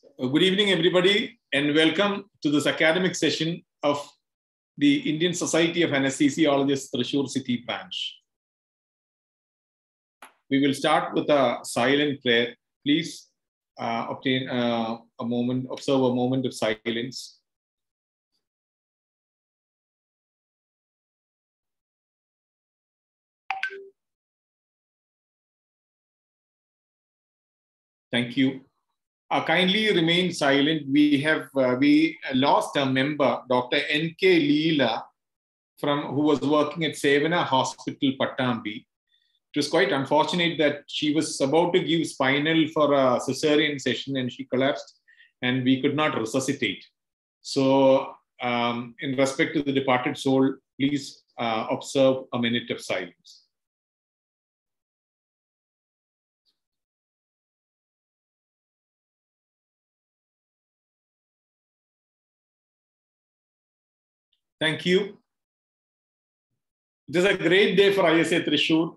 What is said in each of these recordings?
Good evening, everybody, and welcome to this academic session of the Indian Society of Anesthesiologists, Thrissur City branch. We will start with a silent prayer. Please observe a moment of silence. Thank you. Kindly remain silent. We lost a member, Dr. N.K. Leela, who was working at Sevana Hospital, Pattambi. It was quite unfortunate that she was about to give spinal for a cesarean session and she collapsed and we could not resuscitate. So in respect to the departed soul, please observe a minute of silence. Thank you. It is a great day for ISA Thrissur.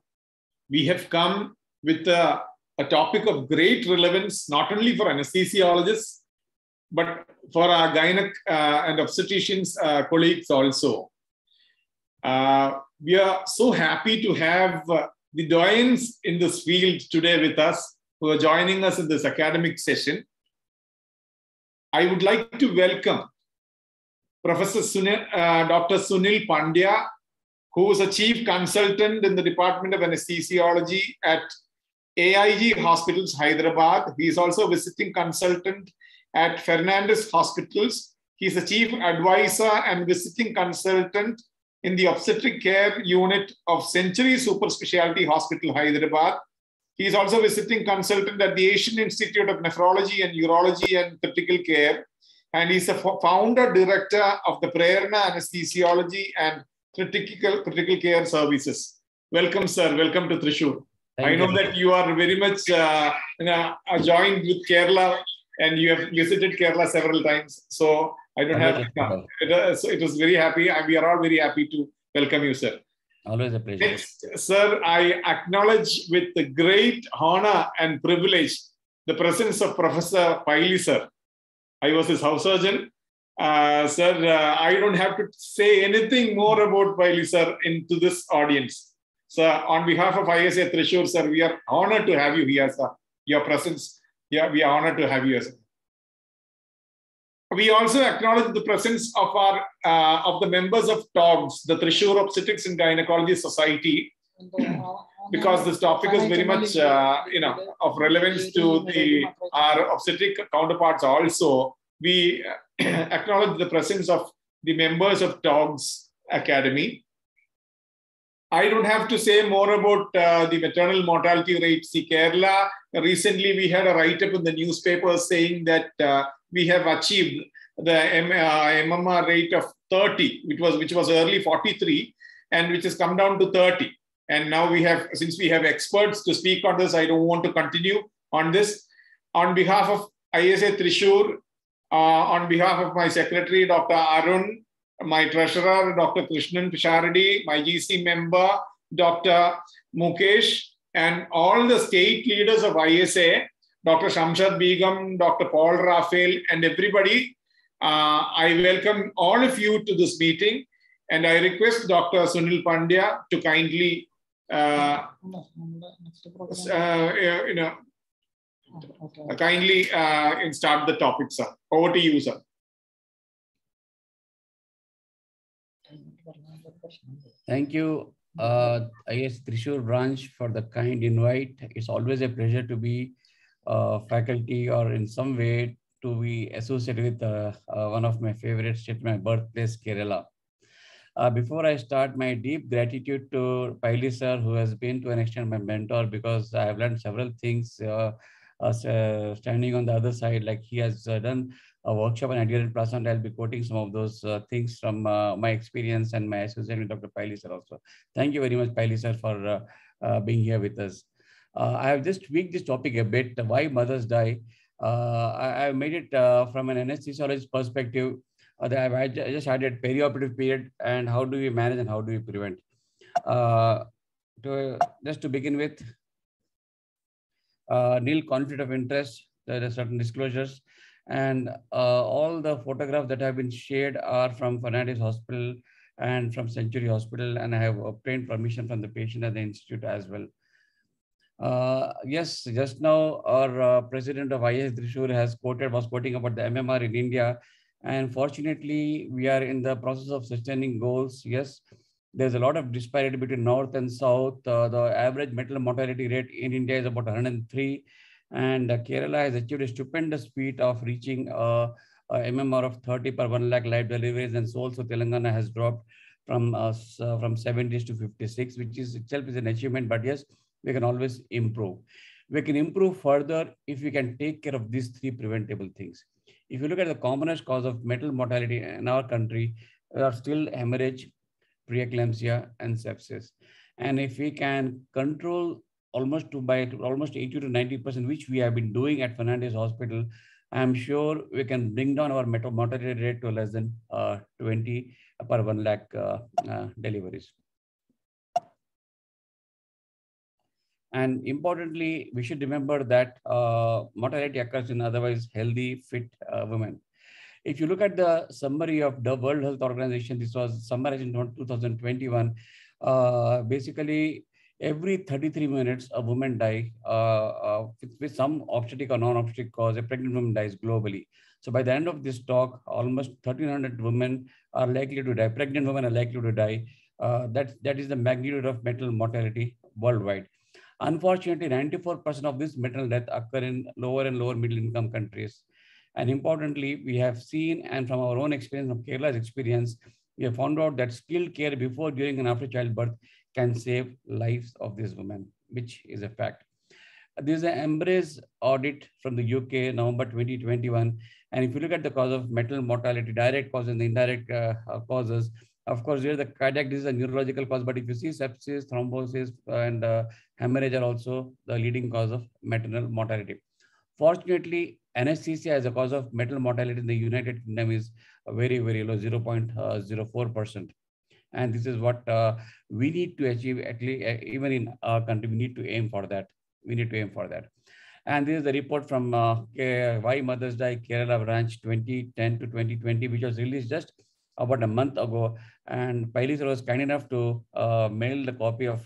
We have come with a topic of great relevance, not only for anesthesiologists, but for our gynec and obstetricians colleagues also. We are so happy to have the doyens in this field today with us, who are joining us in this academic session. I would like to welcome Professor Dr. Sunil Pandya, who is a chief consultant in the Department of Anesthesiology at AIG Hospitals, Hyderabad. He is also a visiting consultant at Fernandez Hospitals. He is a chief advisor and visiting consultant in the obstetric care unit of Century Super Specialty Hospital, Hyderabad. He is also a visiting consultant at the Asian Institute of Nephrology and Urology and Critical Care. And he's the founder director of the Prerna Anesthesiology and Critical Care Services. Welcome, sir. Welcome to Thrissur. I know that you are very much joined with Kerala and you have visited Kerala several times. So I don't have to come. So it was very happy. And we are all very happy to welcome you, sir. Always a pleasure. Next, sir, I acknowledge with the great honor and privilege the presence of Professor Paili, sir. I was his house surgeon. Sir, I don't have to say anything more about Paili, sir, into this audience. Sir, on behalf of ISA Thrissur, sir, we are honored to have you here, sir. Your presence, yeah, we are honored to have you, sir. We also acknowledge the presence of our of the members of TOGS, the Thrissur Obstetrics and Gynecology Society, because this topic is very much of relevance to our obstetric counterparts also. We acknowledge the presence of the members of TOGS Academy. I don't have to say more about the maternal mortality rate. See, Kerala, recently we had a write-up in the newspaper saying that we have achieved the MMR rate of 30, which was early 43, and which has come down to 30. And now since we have experts to speak on this, I don't want to continue on this. On behalf of ISA Thrissur, on behalf of my secretary, Dr. Arun, my treasurer, Dr. Krishnan Pisharadi, my GC member, Dr. Mukesh, and all the state leaders of ISA, Dr. Shamshad Begum, Dr. Paul Raphael, and everybody, I welcome all of you to this meeting. And I request Dr. Sunil Pandya to kindly start the topic, sir. Over to you, sir. Thank you, IS Thrissur branch, for the kind invite. It's always a pleasure to be faculty or in some way to be associated with one of my favorite states, my birthplace, Kerala. Before I start, my deep gratitude to Paili sir, who has been to an extent my mentor, because I have learned several things standing on the other side. Like he has done a workshop on adherent plasma. I'll be quoting some of those things from my experience and my association with Dr. Paili sir also. Thank you very much, Paili sir, for being here with us. I have just tweaked this topic a bit, why mothers die. I have made it from an anesthesiologist perspective. I just added perioperative period and how do we manage and how do we prevent. Just to begin with, nil conflict of interest. There are certain disclosures. And all the photographs that have been shared are from Fernandez Hospital and from Century Hospital, and I have obtained permission from the patient at the institute as well. Yes, just now our president of IS Trishur was quoting about the MMR in India. And fortunately, we are in the process of sustaining goals. Yes, there's a lot of disparity between north and south. The average maternal mortality rate in India is about 103. And Kerala has achieved a stupendous feat of reaching a MMR of 30 per 1 lakh live deliveries. And so also Telangana has dropped from 70s to 56, which is itself is an achievement. But yes, we can always improve. We can improve further if we can take care of these three preventable things. If you look at the commonest cause of maternal mortality in our country, there are still hemorrhage, preeclampsia, and sepsis. And if we can control almost 80 to 90%, which we have been doing at Fernandez Hospital, I'm sure we can bring down our maternal mortality rate to less than 20 per 1 lakh deliveries. And importantly, we should remember that mortality occurs in otherwise healthy, fit women. If you look at the summary of the World Health Organization, this was summarized in 2021. Basically, every 33 minutes, a woman dies with some obstetric or non-obstetric cause. A pregnant woman dies globally. So by the end of this talk, almost 1,300 women are likely to die. Pregnant women are likely to die. That is the magnitude of maternal mortality worldwide. Unfortunately, 94% of this maternal death occur in lower and lower middle income countries. And importantly, we have seen, and from our own experience, from Kerala's experience, we have found out that skilled care before, during, and after childbirth can save lives of these women, which is a fact. This is an Embrace audit from the UK, November 2021. And if you look at the cause of maternal mortality, direct causes and the indirect causes, of course, here the cardiac disease and neurological cause, but if you see sepsis, thrombosis, and hemorrhage are also the leading cause of maternal mortality. Fortunately, anesthesia as a cause of maternal mortality in the United Kingdom is very, very low, 0.04%. And this is what we need to achieve, at least, even in our country, we need to aim for that. We need to aim for that. And this is the report from Why Mothers Die, Kerala branch 2010 to 2020, which was released just about a month ago. And Pailis was kind enough to mail the copy of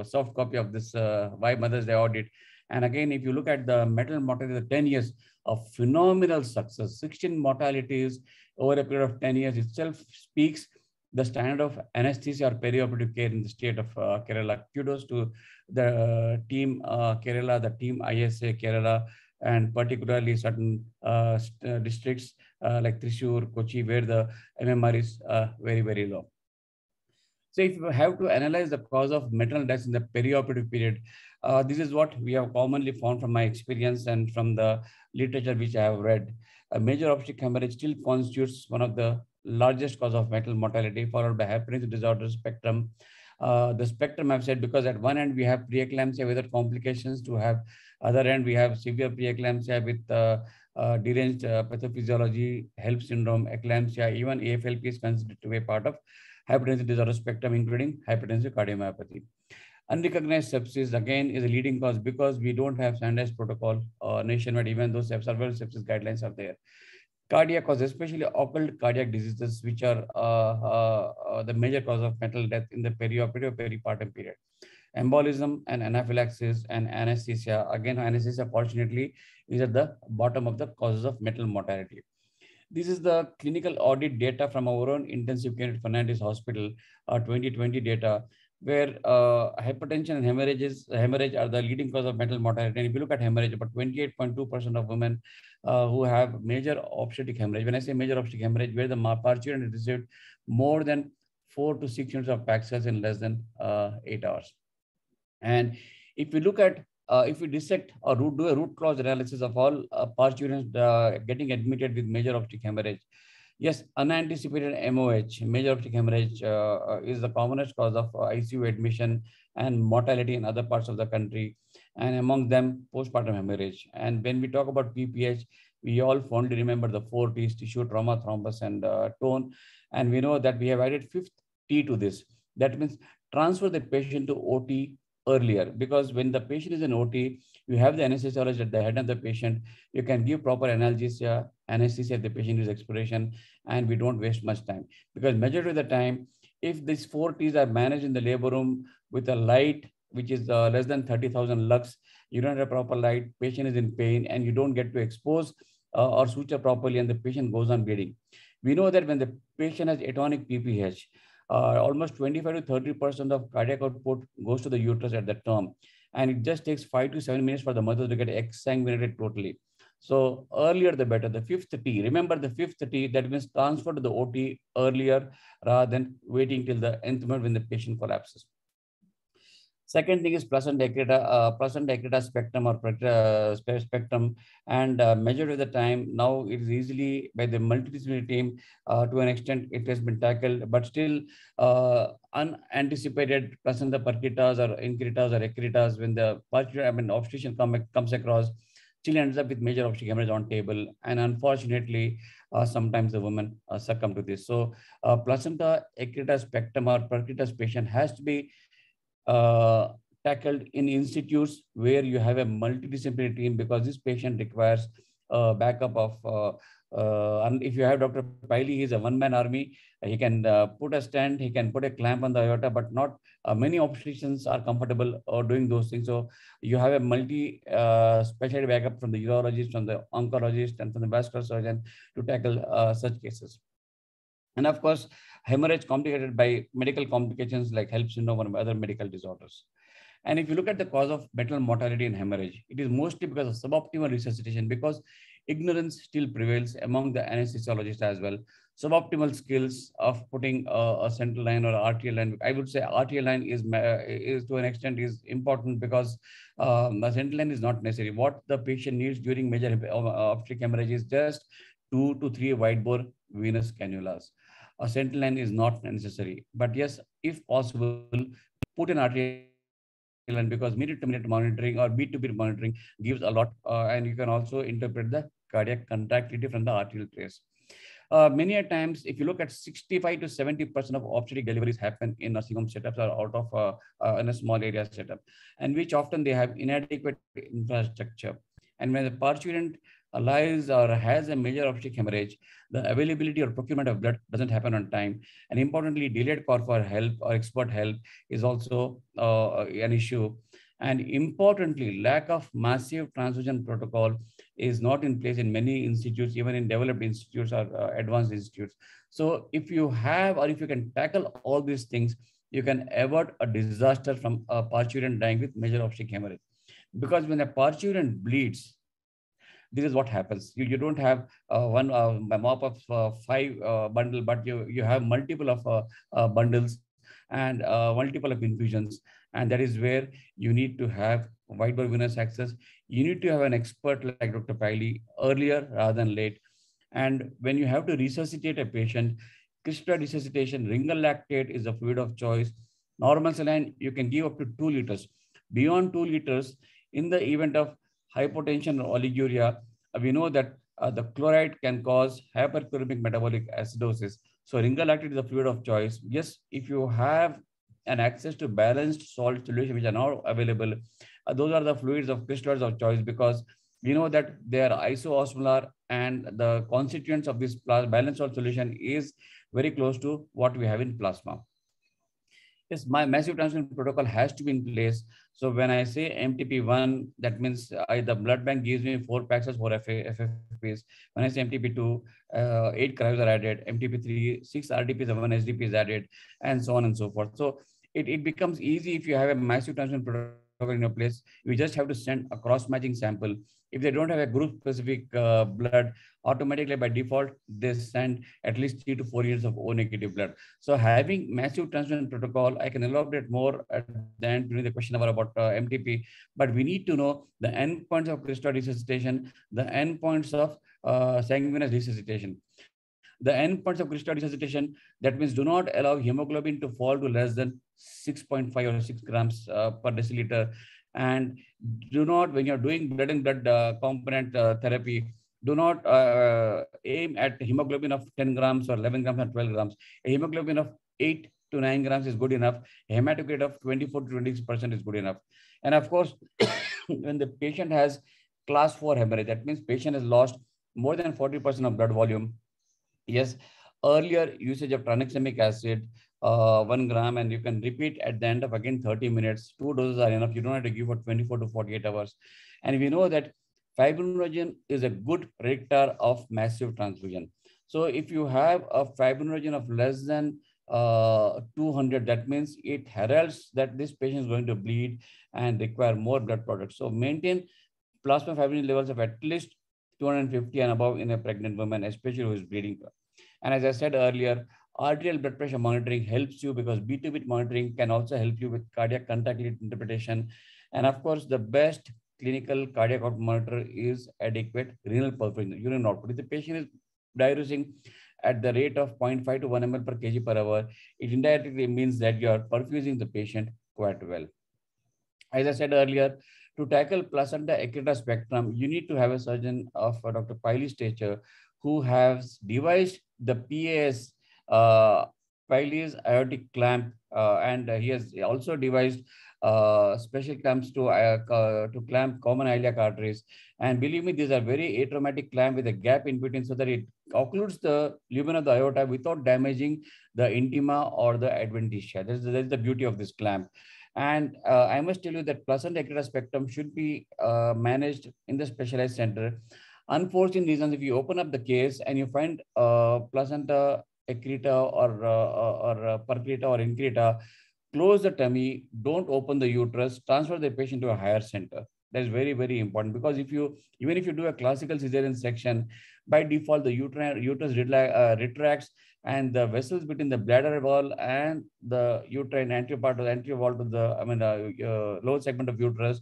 soft copy of this Why Mothers Die audit. And again, if you look at the maternal mortality, the 10 years of phenomenal success, 16 mortalities over a period of 10 years itself speaks the standard of anesthesia or perioperative care in the state of Kerala. Kudos to the team Kerala, the team ISA Kerala, and particularly certain districts like Thrissur, Kochi, where the MMR is very, very low. So if you have to analyze the cause of maternal deaths in the perioperative period, this is what we have commonly found from my experience and from the literature which I have read. A major obstetric hemorrhage still constitutes one of the largest cause of maternal mortality, followed by hypertensive disorder spectrum. The spectrum I've said because at one end we have preeclampsia without complications, to have other end we have severe preeclampsia with deranged pathophysiology, HELP syndrome, eclampsia, even AFLP is considered to be a part of hypertensive disorder spectrum, including hypertensive cardiomyopathy. Unrecognized sepsis, again, is a leading cause because we don't have standardized protocol nationwide, even though several sepsis guidelines are there. Cardiac cause, especially occult cardiac diseases, which are the major cause of maternal death in the perioperative peripartum period. Embolism and anaphylaxis and anesthesia. Again, anesthesia, fortunately, is at the bottom of the causes of maternal mortality. This is the clinical audit data from our own intensive care at Fernandez Hospital, 2020 data, where hypertension and hemorrhage are the leading cause of maternal mortality. And if you look at hemorrhage, about 28.2% of women who have major obstetric hemorrhage. When I say major obstetric hemorrhage, where the parturient has received more than 4 to 6 units of pack cells in less than 8 hours. And if we look at if we dissect or do a root cause analysis of all parturients getting admitted with major obstetric hemorrhage, yes, unanticipated MOH, major obstetric hemorrhage, is the commonest cause of ICU admission and mortality in other parts of the country, and among them postpartum hemorrhage. And when we talk about PPH, we all fondly remember the 4 T's: tissue, trauma, thrombus, and tone. And we know that we have added 5th T to this. That means transfer the patient to OT earlier, because when the patient is in OT, you have the anesthesiologist at the head of the patient. You can give proper analgesia, anesthesia if the patient is expiration, and we don't waste much time. Because majority of the time, if these 4Ts are managed in the labor room with a light which is less than 30,000 lux, you don't have proper light, patient is in pain, and you don't get to expose or suture properly, and the patient goes on bleeding. We know that when the patient has atonic PPH, almost 25 to 30% of cardiac output goes to the uterus at that term. And it just takes 5 to 7 minutes for the mother to get exsanguinated totally. So earlier the better. The fifth T, remember the fifth T, that means transfer to the OT earlier rather than waiting till the nth minute when the patient collapses. Second thing is placenta accreta spectrum or spectrum, and majority of the time now it is easily by the multidisciplinary team to an extent it has been tackled, but still unanticipated placenta percutas or incretas or accretas when the obstetrician comes across, still ends up with major obstetric hemorrhage on table, and unfortunately sometimes the women succumb to this. So placenta accreta spectrum or percutas patient has to be tackled in institutes where you have a multidisciplinary team, because this patient requires backup of and if you have Dr. Piley, he's a one-man army. He can put a stent, he can put a clamp on the aorta, but not many obstetricians are comfortable doing those things. So you have a multi-specialty backup from the urologist, from the oncologist, and from the vascular surgeon to tackle such cases. And of course, hemorrhage complicated by medical complications like HELLP syndrome or other medical disorders. And if you look at the cause of maternal mortality in hemorrhage, it is mostly because of suboptimal resuscitation, because ignorance still prevails among the anesthesiologists as well. Suboptimal skills of putting a central line or arterial line. I would say arterial line is to an extent is important, because the central line is not necessary. What the patient needs during major obstetric hemorrhage is just 2 to 3 wide bore venous cannulas. A central line is not necessary, but yes, if possible, put an arterial line, because minute-to-minute monitoring or beat-to-beat monitoring gives a lot, and you can also interpret the cardiac contractility from the arterial trace. Many a times, if you look at 65 to 70% of obstetric deliveries happen in nursing home setups or out of in a small area setup, and which often they have inadequate infrastructure. And when the parturient lies or has a major obstetric hemorrhage, the availability or procurement of blood doesn't happen on time. And importantly, delayed call for help or expert help is also an issue. And importantly, lack of massive transfusion protocol is not in place in many institutes, even in developed institutes or advanced institutes. So if you have, or if you can tackle all these things, you can avert a disaster from a parturient dying with major obstetric hemorrhage. Because when a parturient bleeds, this is what happens. You don't have one mop of 5 bundle, but you have multiple of bundles and multiple of infusions. And that is where you need to have wide bore venous access. You need to have an expert like Dr. Piley earlier rather than late. And when you have to resuscitate a patient, crystal resuscitation, ringal lactate is the fluid of choice. Normal saline, you can give up to 2 liters. Beyond 2 liters, in the event of hypotension or oliguria, we know that the chloride can cause hyperchloremic metabolic acidosis. So ringal lactate is the fluid of choice. Yes, if you have an access to balanced salt solution, which are now available, those are the fluids of crystals of choice, because we know that they are isoosmolar and the constituents of this balanced salt solution is very close to what we have in plasma. Yes, my massive transfusion protocol has to be in place. So when I say MTP1, that means the blood bank gives me 4 packs of 4 FFPs. When I say MTP2, 8 cryos are added. MTP3, 6 RDPs and 1 SDP is added, and so on and so forth. So it becomes easy if you have a massive transfusion protocol in your place. You just have to send a cross-matching sample. If they don't have a group-specific blood, automatically by default, they send at least 3 to 4 years of O negative blood. So having massive transfusion protocol, I can elaborate more at the end during the question about MTP, but we need to know the endpoints of crystal resuscitation, the endpoints of sanguineous resuscitation. The endpoints of crystal resuscitation, that means do not allow hemoglobin to fall to less than 6.5 or 6 grams per deciliter. And do not, when you're doing blood and blood component therapy, do not aim at hemoglobin of 10 grams or 11 grams or 12 grams. A hemoglobin of 8 to 9 grams is good enough. Hematocrit of 24 to 26% is good enough. And of course, when the patient has class 4 hemorrhage, that means patient has lost more than 40% of blood volume. Yes, earlier usage of tranexamic acid, 1 gram, and you can repeat at the end of again 30 minutes. 2 doses are enough. You don't have to give for 24 to 48 hours. And we know that fibrinogen is a good predictor of massive transfusion. So if you have a fibrinogen of less than 200, that means it heralds that this patient is going to bleed and require more blood products. So maintain plasma fibrinogen levels of at least 250 and above in a pregnant woman, especially who is bleeding. And as I said earlier, arterial blood pressure monitoring helps you because beat-to-beat monitoring can also help you with cardiac contact lead interpretation. And of course, the best clinical cardiac output monitor is adequate renal perfusion, urine output. If the patient is diuresing at the rate of 0.5 to 1 ml per kg per hour, it indirectly means that you are perfusing the patient quite well. As I said earlier, to tackle placenta accreta spectrum, you need to have a surgeon of Dr. Piley's stature who has devised the PAS, Piley's aortic clamp, and he has also devised special clamps to clamp common iliac arteries. And believe me, these are very atraumatic clamp with a gap in between so that it occludes the lumen of the aorta without damaging the intima or the adventitia. That's the beauty of this clamp. And I must tell you that placenta accreta spectrum should be managed in the specialized center. Unfortunate reasons, if you open up the case and you find placenta accreta or percreta or increta, close the tummy, don't open the uterus, transfer the patient to a higher center. That is very, very important because even if you do a classical cesarean section, by default, the uterus retracts and the vessels between the bladder wall and the uterine anterior part of the anterior wall to the lower segment of uterus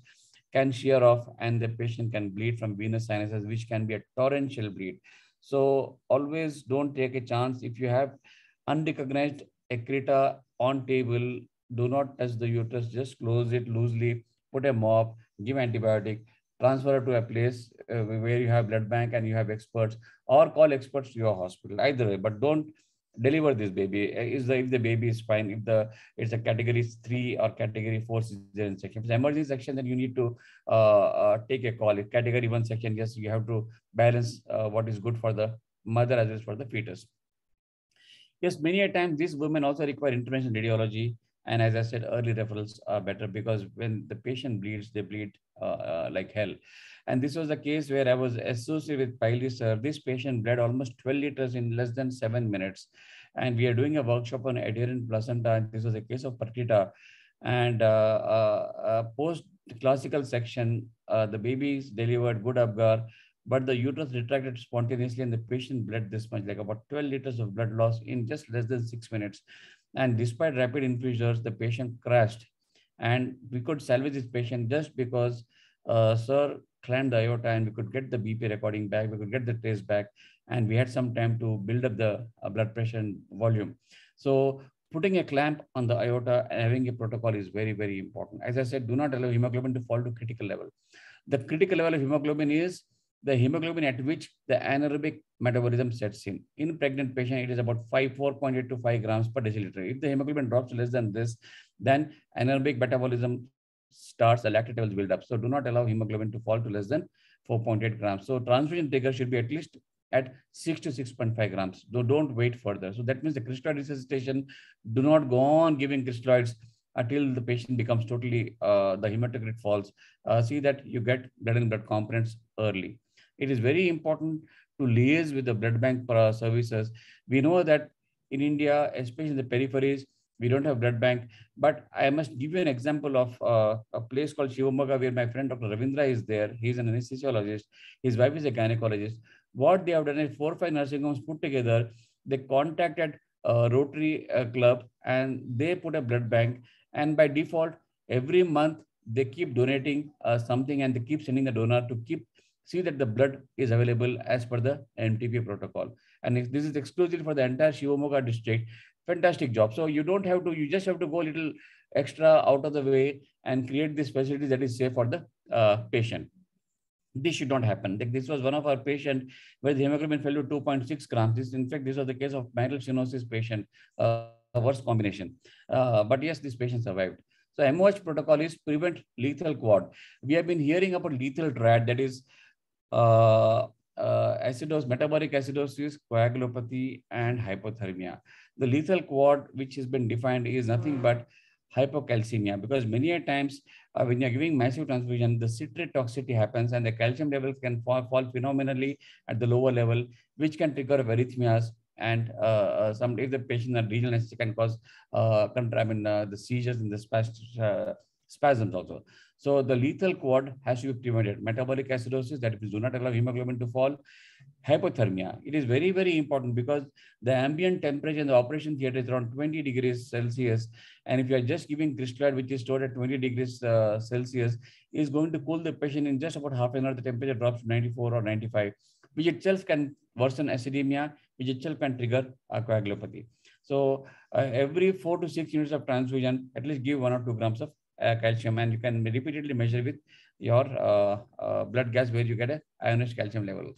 can shear off and the patient can bleed from venous sinuses, which can be a torrential bleed. So always don't take a chance. If you have unrecognized accreta on table, do not touch the uterus, just close it loosely, put a mop, give antibiotic, transfer it to a place where you have blood bank and you have experts, or call experts to your hospital, either way, but don't deliver this baby. If the baby is fine, if it's a category 3 or category 4 cesarean section. If it's emergency section, then you need to take a call. If category 1 section, yes, you have to balance what is good for the mother as well as for the fetus. Yes, many a time these women also require intervention radiology. And as I said, early referrals are better because when the patient bleeds, they bleed like hell. And this was the case where I was associated with Piley, sir. This patient bled almost 12 liters in less than 7 minutes. And we are doing a workshop on adherent placenta. And this was a case of percreta. And post classical section, the baby is delivered, good Apgar, but the uterus retracted spontaneously and the patient bled this much, like about 12 liters of blood loss in just less than 6 minutes. And despite rapid infusors, the patient crashed. And we could salvage this patient just because sir clamped the aorta and we could get the BP recording back, we could get the trace back, and we had some time to build up the blood pressure and volume. So putting a clamp on the aorta and having a protocol is very, very important. As I said, do not allow hemoglobin to fall to critical level. The critical level of hemoglobin is the hemoglobin at which the anaerobic metabolism sets in. In pregnant patient, it is about 4.8 to 5 grams per deciliter. If the hemoglobin drops less than this, then anaerobic metabolism starts, the lactate levels build up. So do not allow hemoglobin to fall to less than 4.8 grams. So transfusion trigger should be at least at 6 to 6.5 grams. So don't wait further. So that means the crystalloid resuscitation, do not go on giving crystalloids until the patient becomes totally, the hematocrit falls. See that you get blood and blood components early. It is very important to liaise with the blood bank services. We know that in India, especially in the peripheries, we don't have blood bank. But I must give you an example of a place called Shivamogga, where my friend Dr. Ravindra is there. He's an anesthesiologist. His wife is a gynecologist. What they have done is 4 or 5 nursing homes put together. They contacted Rotary Club and they put a blood bank. And by default, every month they keep donating something and they keep sending the donor to see that the blood is available as per the MTP protocol. And if this is exclusive for the entire Shivamogga district, fantastic job. So you don't have to, you just have to go a little extra out of the way and create this facility that is safe for the patient. This should not happen. Like this was one of our patients where the hemoglobin fell to 2.6 grams. In fact, this was the case of mitral stenosis patient. worst combination. But yes, this patient survived. So MOH protocol is prevent lethal quad. We have been hearing about lethal triad, that is metabolic acidosis, coagulopathy, and hypothermia. The lethal quad, which has been defined, is nothing but hypocalcemia, because many a times when you're giving massive transfusion, the citrate toxicity happens and the calcium levels can fall phenomenally at the lower level, which can trigger arrhythmias. And some if the patient are regional anesthesia can cause the seizures and the spasms also. So the lethal quad has to be prevented. Metabolic acidosis, that is, do not allow hemoglobin to fall. Hypothermia, it is very, very important because the ambient temperature in the operation theater is around 20 degrees Celsius. And if you are just giving crystalloid, which is stored at 20 degrees Celsius, is going to cool the patient in just about half an hour. The temperature drops to 94 or 95, which itself can worsen acidemia, which itself can trigger coagulopathy. So every 4 to 6 units of transfusion, at least give 1 or 2 grams of calcium, and you can repeatedly measure with your blood gas where you get a ionized calcium level.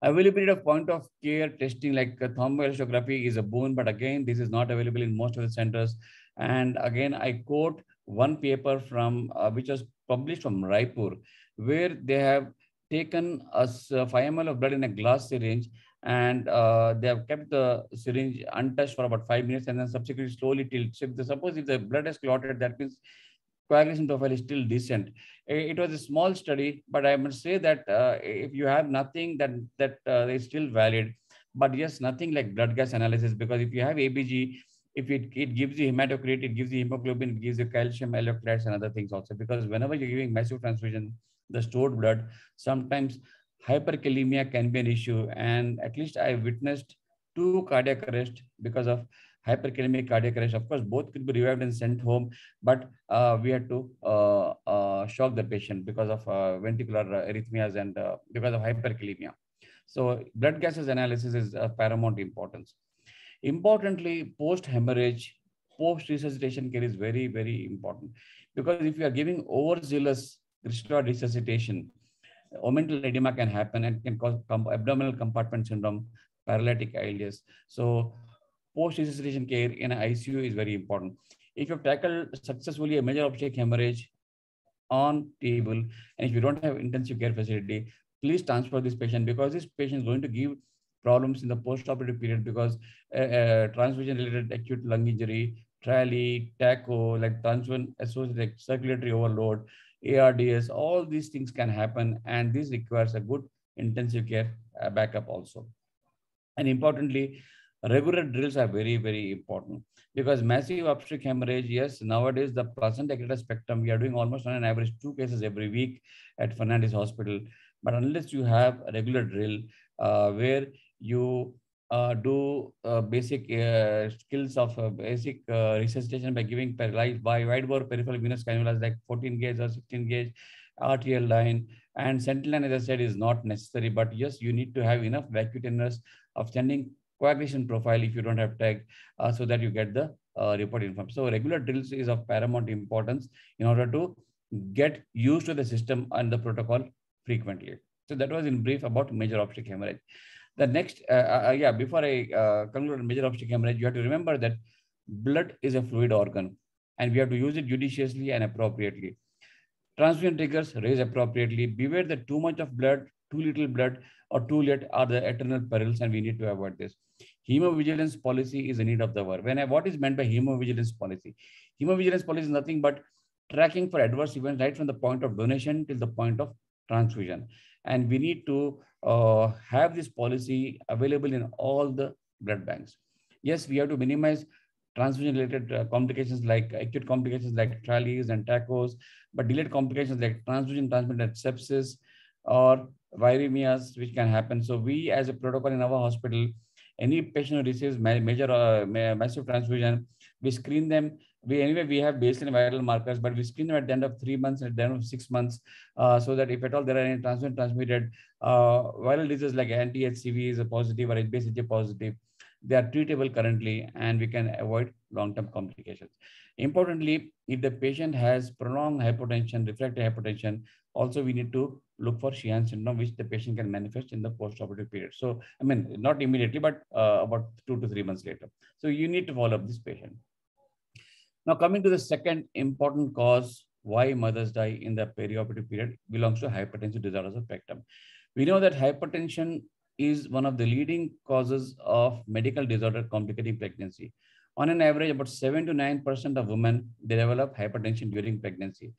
Availability of point of care testing like thermoelastography is a boon, but again, this is not available in most of the centers. And again, I quote one paper from which was published from Raipur, where they have taken a 5 ml of blood in a glass syringe, and they have kept the syringe untouched for about 5 minutes and then subsequently slowly tilt. So suppose if the blood has clotted, that means coagulation profile is still decent. It was a small study, but I must say that if you have nothing, that is still valid. But yes, nothing like blood gas analysis, because if you have ABG, if it gives you hematocrit, it gives you hemoglobin, it gives you calcium, electrolytes, and other things also. Because whenever you're giving massive transfusion, the stored blood, sometimes hyperkalemia can be an issue. And at least I witnessed 2 cardiac arrests because of hyperkalemic cardiac arrest. Of course, both could be revived and sent home, but we had to shock the patient because of ventricular arrhythmias and because of hyperkalemia. So blood gases analysis is of paramount importance. Importantly, post-hemorrhage, post-resuscitation care is very, very important, because if you are giving overzealous crystalloid resuscitation, omental edema can happen and can cause abdominal compartment syndrome, paralytic ILS. So post-resuscitation care in ICU is very important. If you've tackled successfully a major obstetric hemorrhage on table, and if you don't have intensive care facility, please transfer this patient, because this patient is going to give problems in the post-operative period, because transfusion-related acute lung injury, TRALI, TACO, like transfusion associated like circulatory overload, ARDS, all these things can happen, and this requires a good intensive care backup also. And importantly, regular drills are very, very important, because massive obstetric hemorrhage, yes, nowadays the placenta excreta spectrum, we are doing almost on an average 2 cases every week at Fernandez Hospital. But unless you have a regular drill where you do basic skills of basic resuscitation by giving paralyzed by wide bore peripheral venous cannulas like 14 gauge or 16 gauge arterial line, and central line, as I said, is not necessary. But yes, you need to have enough vacuousness of sending coagulation profile if you don't have tag, so that you get the report information. So regular drills is of paramount importance in order to get used to the system and the protocol frequently. So that was in brief about major obstetric hemorrhage. The next, before I conclude on major obstetric hemorrhage, you have to remember that blood is a fluid organ, and we have to use it judiciously and appropriately. Transfusion triggers, raise appropriately. Beware that too much of blood, too little blood, or too late are the eternal perils, and we need to avoid this. Hemovigilance policy is a need of the hour. What is meant by hemovigilance policy? Hemovigilance policy is nothing but tracking for adverse events right from the point of donation till the point of transfusion. And we need to have this policy available in all the blood banks. Yes, we have to minimize transfusion-related complications like acute complications like TRALIs and TACOs, but delayed complications like transfusion-transmitted sepsis or viremias, which can happen. So we, as a protocol in our hospital, any patient who receives major massive transfusion, we screen them. We have baseline viral markers, but we screen them at the end of 3 months and at the end of 6 months, so that if at all there are any transfusion-transmitted viral diseases like anti-HCV is a positive or HBsAg positive, they are treatable currently, and we can avoid long-term complications. Importantly, if the patient has prolonged hypotension, refractory hypotension, Also, we need to look for Sheehan syndrome, which the patient can manifest in the post-operative period. So, I mean, not immediately, but about 2 to 3 months later. So you need to follow up this patient. Now, coming to the second important cause why mothers die in the perioperative period belongs to hypertensive disorders of rectum. We know that hypertension is one of the leading causes of medical disorder complicating pregnancy. On an average, about 7 to 9% of women they develop hypertension during pregnancy.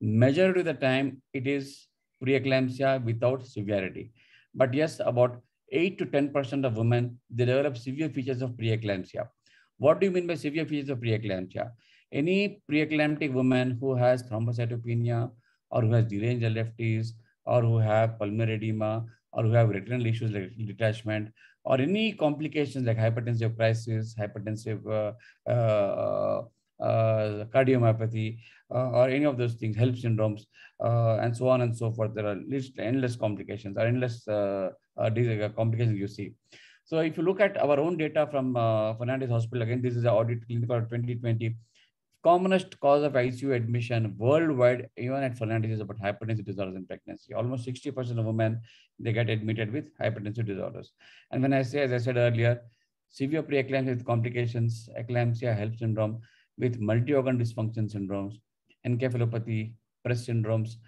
Majority of the time, it is preeclampsia without severity. But yes, about 8 to 10% of women they develop severe features of preeclampsia. What do you mean by severe features of preeclampsia? Any preeclamptic woman who has thrombocytopenia or who has deranged LFTs or who have pulmonary edema or who have retinal issues like detachment or any complications like hypertensive crisis, hypertensive cardiomyopathy, or any of those things, HELP syndromes, and so on and so forth. There are endless complications or endless complications you see. So if you look at our own data from Fernandez Hospital, again, this is an audit clinical 2020, commonest cause of ICU admission worldwide, even at Fernandez, is about hypertensive disorders in pregnancy. Almost 60% of women, they get admitted with hypertensive disorders. And when I say, as I said earlier, severe preeclampsia with complications, eclampsia, HELP syndrome with multi-organ dysfunction syndromes, encephalopathy, PRESS syndromes,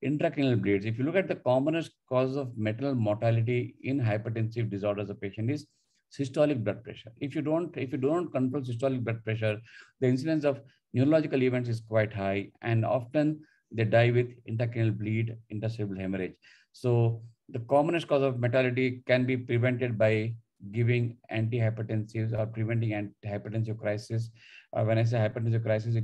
intracranial bleeds. If you look at the commonest cause of maternal mortality in hypertensive disorders of patient is systolic blood pressure. If you don't control systolic blood pressure, the incidence of neurological events is quite high, and often they die with intracranial bleed, intracerebral hemorrhage. So the commonest cause of mortality can be prevented by giving antihypertensives or preventing hypertensive crisis. When I say hypertensive crisis,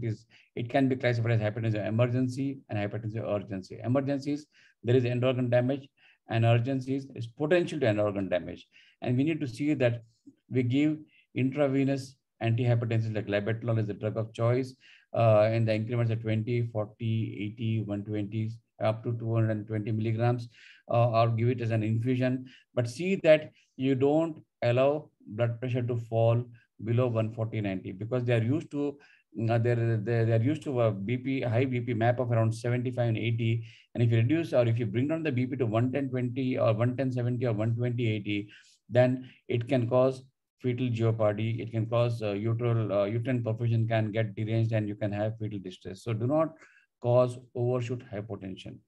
it can be classified as hypertensive emergency and hypertensive urgency. Emergencies, there is end organ damage, and urgencies is potential to end organ damage. And we need to see that we give intravenous antihypertensives like labetalol is the drug of choice in the increments of 20, 40, 80, 120, up to 220 milligrams, or give it as an infusion. But see that you don't allow blood pressure to fall below 140/90 because they are used to they're used to a high BP map of around 75 and 80. And if you reduce or if you bring down the BP to 110/20 or 110/70 or 120/80, then it can cause fetal jeopardy. It can cause uterine perfusion can get deranged and you can have fetal distress. So do not cause overshoot hypotension.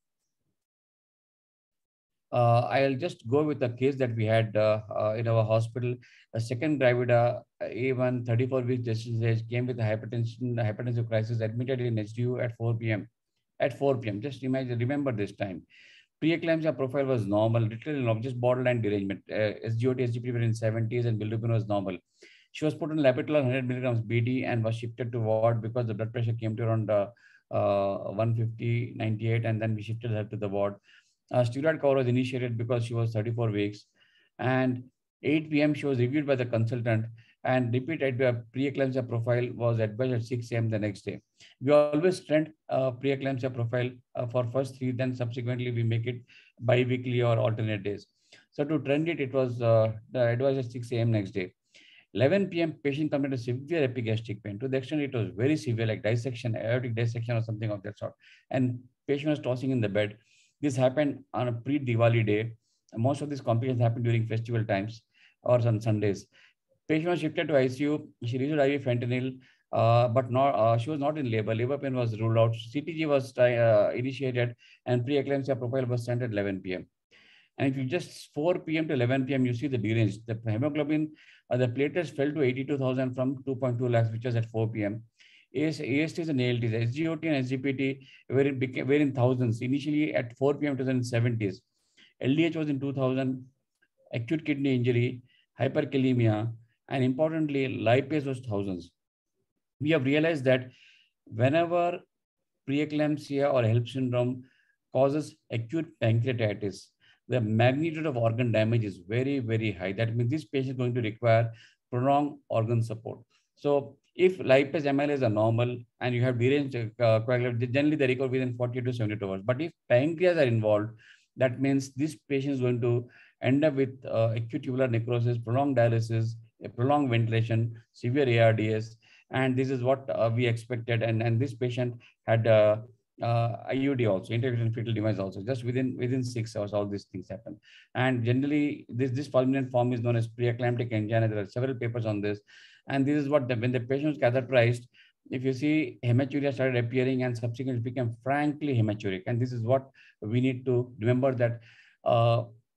I'll just go with the case that we had in our hospital. A second gravida, A1, 34 weeks gestation age, came with a hypertensive crisis, admitted in HDU at 4 p.m. At 4 p.m. Just imagine, remember this time. Preeclampsia profile was normal, literally normal, just borderline derangement. SGOT, SGP were in 70s and bilirubin was normal. She was put on labetalol 100 milligrams BD and was shifted to ward because the blood pressure came to around 150, 98, and then we shifted her to the ward. Steroid cover was initiated because she was 34 weeks, and 8 p.m. she was reviewed by the consultant, and repeat preeclampsia profile was advised at 6 a.m. the next day. We always trend preeclampsia profile for first 3, then subsequently we make it bi-weekly or alternate days. So to trend it, it was advised at 6 a.m. next day. 11 p.m. patient complained of severe epigastric pain to the extent it was very severe, like dissection, aortic dissection or something of that sort. And patient was tossing in the bed. This happened on a pre-Diwali day. Most of these complications happen during festival times or on Sundays. Patient was shifted to ICU. She received IV fentanyl, but not, she was not in labor. Labor pain was ruled out. CTG was initiated, and preeclampsia profile was sent at 11 p.m. And if you just 4 p.m. to 11 p.m., you see the deranged. The hemoglobin, the platelets fell to 82,000 from 2.2 lakhs, which was at 4 p.m. ASTs and ALTs, SGOT and SGPT were in thousands. Initially at 4 p.m. it was in 70s. LDH was in 2000, acute kidney injury, hyperkalemia, and importantly, lipase was thousands. We have realized that whenever preeclampsia or HELP syndrome causes acute pancreatitis, the magnitude of organ damage is very, very high. That means this patient is going to require prolonged organ support. So if lipase amylase are normal and you have deranged coagulation, generally they recover within 40 to 72 hours. But if pancreas are involved, that means this patient is going to end up with acute tubular necrosis, prolonged dialysis, prolonged ventilation, severe ARDS. And this is what we expected. And this patient had IUD also, intrauterine fetal device also. Just within 6 hours, all these things happen. And generally, this fulminant form is known as preeclamptic angina. There are several papers on this, and this is what when the patient was catheterized, if you see hematuria started appearing and subsequently became frankly hematuric, and this is what we need to remember, that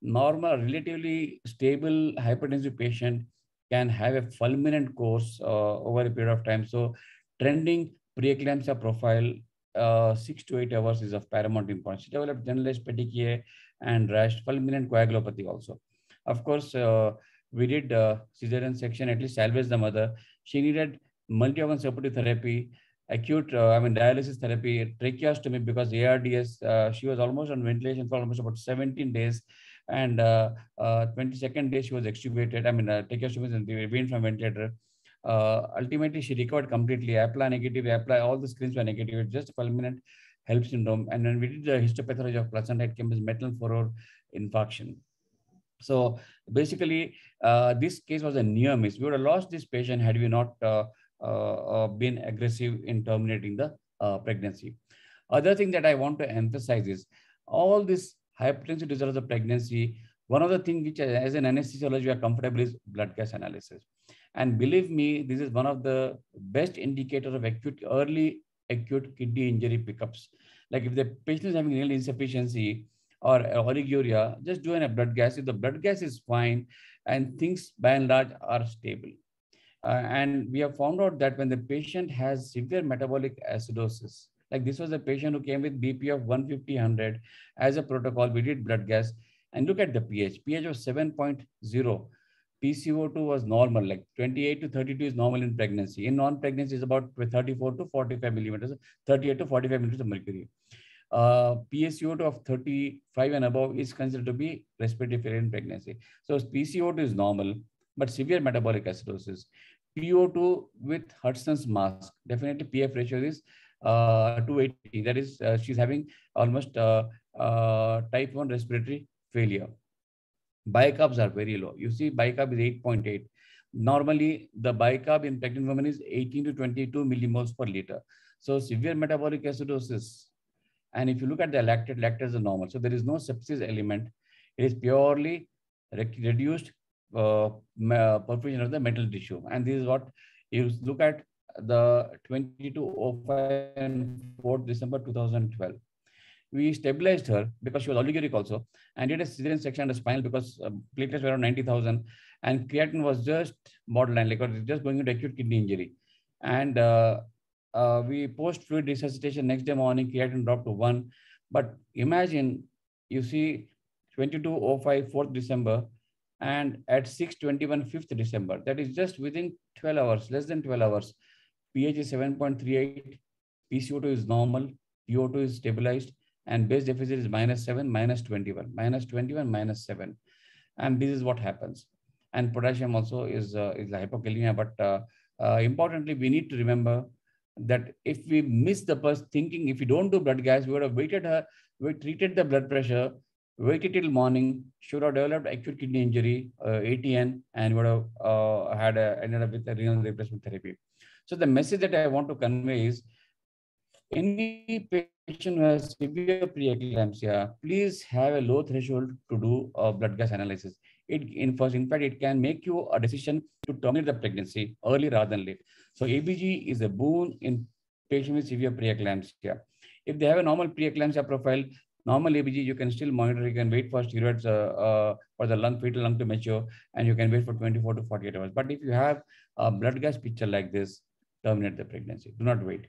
normal, relatively stable hypertensive patient can have a fulminant course over a period of time. So trending preeclampsia profile 6 to 8 hours is of paramount importance. She developed generalized petechiae and rash, fulminant coagulopathy also. Of course, we did cesarean section, at least salvage the mother. She needed multi-organ supportive therapy, acute, dialysis therapy, tracheostomy because ARDS. She was almost on ventilation for almost about 17 days. And 22nd day, she was extubated. Tracheostomy is weaned from ventilator. Ultimately, she recovered completely. APLA negative, APLA, all the screens were negative. It's just fulminant HELP syndrome. And then we did the histopathology of placenta. It came as maternal furrow infarction. So basically, this case was a near miss. We would have lost this patient had we not been aggressive in terminating the pregnancy. Other thing that I want to emphasize is all this hypertensive disorders of pregnancy. One of the things which as an anesthesiologist we are comfortable is blood gas analysis. And believe me, this is one of the best indicators of early acute kidney injury pickups. Like if the patient is having renal insufficiency or oliguria, just do a blood gas. If the blood gas is fine and things by and large are stable. And we have found out that when the patient has severe metabolic acidosis, like this was a patient who came with BP of 150/100, as a protocol, we did blood gas and look at the pH. pH was 7.0. PCO2 was normal, like 28 to 32 is normal in pregnancy. In non-pregnancy is about 34 to 45 millimeters, 38 to 45 millimeters of mercury. PCO2 of 35 and above is considered to be respiratory failure in pregnancy. So PCO2 is normal, but severe metabolic acidosis. PO2 with Hudson's mask, definitely PF ratio is 280. That is, she's having almost type 1 respiratory failure. Bicarbs are very low. You see, bicarb is 8.8. Normally, the bicarb in pregnant women is 18 to 22 millimoles per liter. So severe metabolic acidosis. And if you look at the lactate is normal. So there is no sepsis element. It is purely reduced perfusion of the metal tissue. And this is what you look at the 2205 and 4th December 2012. We stabilized her because she was oliguric also, and did a cesarean section and a spinal because platelets were around 90,000 and creatinine was just borderline, like just going into acute kidney injury. And we post fluid resuscitation next day morning, creatinine dropped to 1. But imagine, you see 2205 4th December and at 6:21 5th December, that is just within 12 hours, less than 12 hours. pH is 7.38, PCO2 is normal, PO2 is stabilized, and base deficit is -7, -21, -21, -7. And this is what happens. And potassium also is hypokalemia. But importantly, we need to remember that if we miss the person thinking, if we don't do blood gas, we would have waited her, we treated the blood pressure, waited till morning, should have developed acute kidney injury, ATN, and would have ended up with a renal replacement therapy. So the message that I want to convey is, any patient who has severe preeclampsia, please have a low threshold to do a blood gas analysis. In fact, it can make you a decision to terminate the pregnancy early rather than late. So ABG is a boon in patients with severe preeclampsia. If they have a normal preeclampsia profile, normal ABG, you can still monitor. You can wait for steroids for the fetal lung to mature, and you can wait for 24 to 48 hours. But if you have a blood gas picture like this, terminate the pregnancy. Do not wait.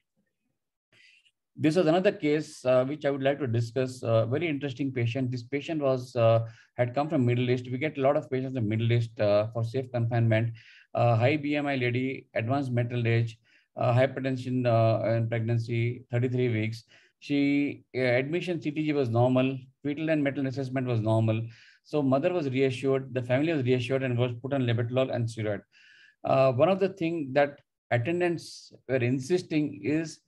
This was another case which I would like to discuss. Very interesting patient. This patient was had come from Middle East. We get a lot of patients from Middle East for safe confinement. High BMI lady, advanced maternal age, hypertension in pregnancy, 33 weeks. She admission CTG was normal. Fetal and maternal assessment was normal. So mother was reassured. The family was reassured and was put on labetalol and steroid. One of the things that attendants were insisting is,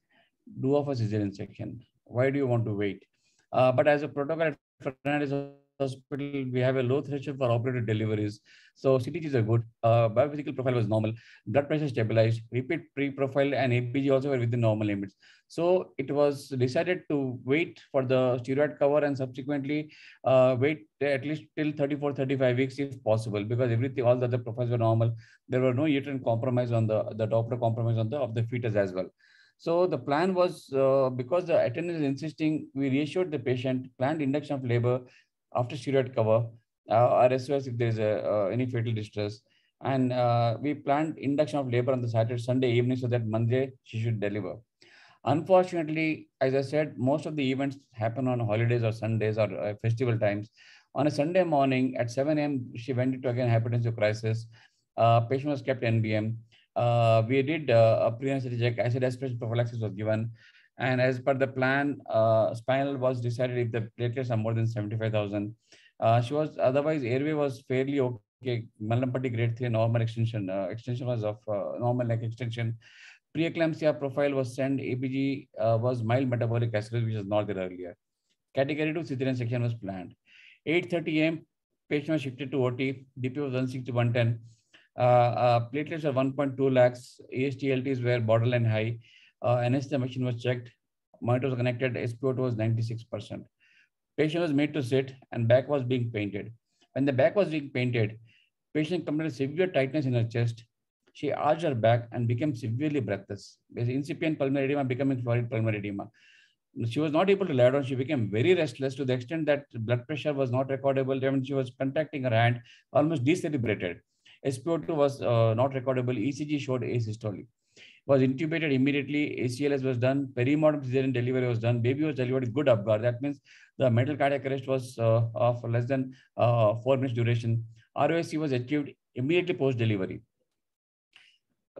do of a cesarean section. Why do you want to wait? But as a protocol at Fernandez Hospital, hospital, we have a low threshold for operated deliveries. So CTGs are good. Biophysical profile was normal. Blood pressure stabilized. Repeat pre-profile and ABG also were within normal limits. So it was decided to wait for the steroid cover and subsequently wait at least till 34, 35 weeks if possible, because everything, all the other profiles were normal. There were no uterine compromise on the Doppler compromise on the of the fetus as well. So the plan was, because the attendant is insisting, we reassured the patient, planned induction of labor after steroid cover, or SOS if there is any fetal distress. And we planned induction of labor on the Saturday, Sunday evening so that Monday she should deliver. Unfortunately, as I said, most of the events happen on holidays or Sundays or festival times. On a Sunday morning at 7 a.m., she went into again hypertensive crisis. Patient was kept NBM. We did a pre-anesthetic check, acid aspiration prophylaxis was given. And as per the plan, spinal was decided if the platelets are more than 75,000. She was, otherwise airway was fairly okay. Malampati grade 3 normal extension. Extension was of normal neck extension. Preeclampsia profile was sent. ABG was mild metabolic acidosis, which was not there earlier. Category 2 cesarean section was planned. 8:30 a.m. patient was shifted to OT. DP was 160 to 110. Platelets are 1.2 lakhs. AST/ALTs were borderline high. Anesthesia machine was checked. Monitor was connected. SpO2 was 96%. Patient was made to sit and back was being painted. When the back was being painted, patient complained of severe tightness in her chest. She arched her back and became severely breathless. There's incipient pulmonary edema becoming florid pulmonary edema. She was not able to lie down. She became very restless to the extent that blood pressure was not recordable. When she was contracting her hand, almost decelebrated. SpO2 was not recordable. ECG showed asystole. Was intubated immediately. ACLS was done. Perimortem cesarean delivery was done. Baby was delivered with good upguard. That means the metal cardiac arrest was of less than 4 minutes duration. ROSC was achieved immediately post-delivery.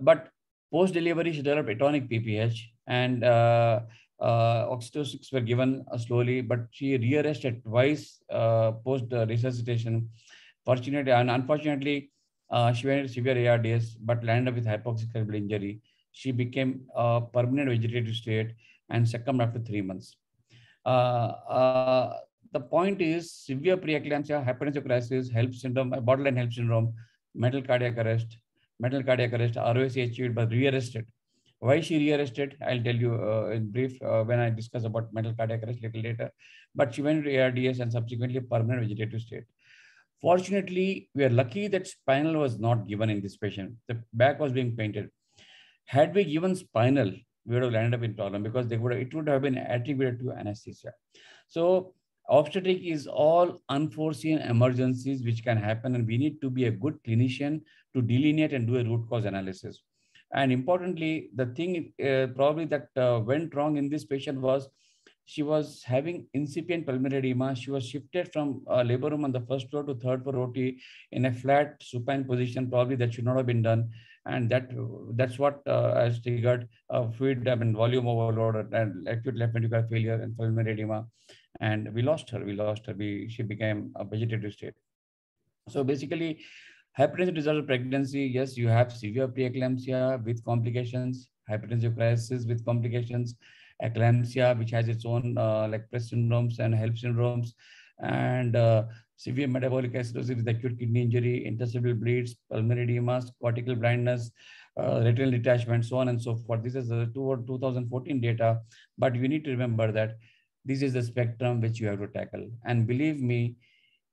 But post-delivery, she developed atonic PPH and oxytocics were given slowly, but she rearrested twice post-resuscitation. Fortunately and unfortunately, she went into severe ARDS, but landed up with hypoxic cerebral injury. She became a permanent vegetative state and succumbed after 3 months. The point is severe preeclampsia, hypertensive crisis, HELP syndrome, borderline HELP syndrome, metal cardiac arrest, ROSC achieved but rearrested. Why she rearrested, I'll tell you in brief when I discuss about metal cardiac arrest little later. But she went to ARDS and subsequently permanent vegetative state. Fortunately, we are lucky that spinal was not given in this patient. The back was being painted. Had we given spinal, we would have landed up in problem because it would have been attributed to anesthesia. So obstetric is all unforeseen emergencies which can happen, and we need to be a good clinician to delineate and do a root cause analysis. And importantly, the thing probably that went wrong in this patient was she was having incipient pulmonary edema. She was shifted from labor room on the first floor to third floor OT in a flat supine position. Probably that should not have been done. And that's what has triggered fluid, volume overload and acute left ventricular failure and pulmonary edema. And we lost her. She became a vegetative state. So basically, hypertensive disorder pregnancy, yes, you have severe preeclampsia with complications, hypertensive crisis with complications, eclampsia, which has its own like PRESS syndromes and HELP syndromes, and severe metabolic acidosis with acute kidney injury, interstitial bleeds, pulmonary edema, cortical blindness, retinal detachment, so on and so forth. This is the 2014 data, but you need to remember that this is the spectrum which you have to tackle. And believe me,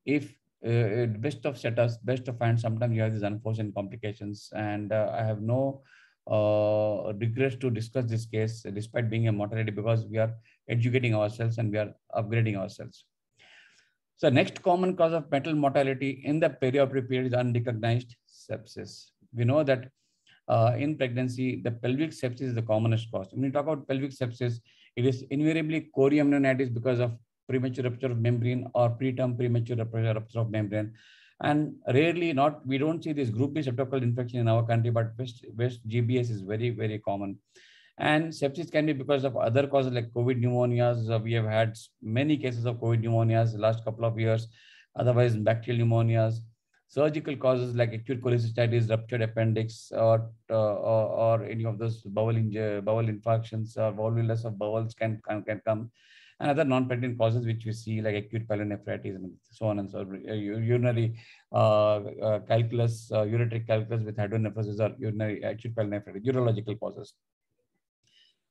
if best of setups, best of hands, sometimes you have these unforeseen complications. And I have no regrets to discuss this case despite being a mortality, because we are educating ourselves and we are upgrading ourselves. So next common cause of maternal mortality in the perioperative period is unrecognized sepsis. We know that in pregnancy, the pelvic sepsis is the commonest cause. When we talk about pelvic sepsis, it is invariably chorioamnionitis because of premature rupture of membrane or preterm premature rupture of membrane. And rarely we don't see this group B streptococcal infection in our country, but West GBS is very, very common. And sepsis can be because of other causes like COVID pneumonias. We have had many cases of COVID pneumonias the last couple of years, otherwise bacterial pneumonias. Surgical causes like acute cholecystitis, ruptured appendix, or any of those bowel infarctions or volvulus of bowels can come. and other non-pregnant causes which we see like acute pyelonephritis and so on and so on, urinary calculus, ureteric calculus with hydronephrosis or urinary acute pyelonephritis, urological causes.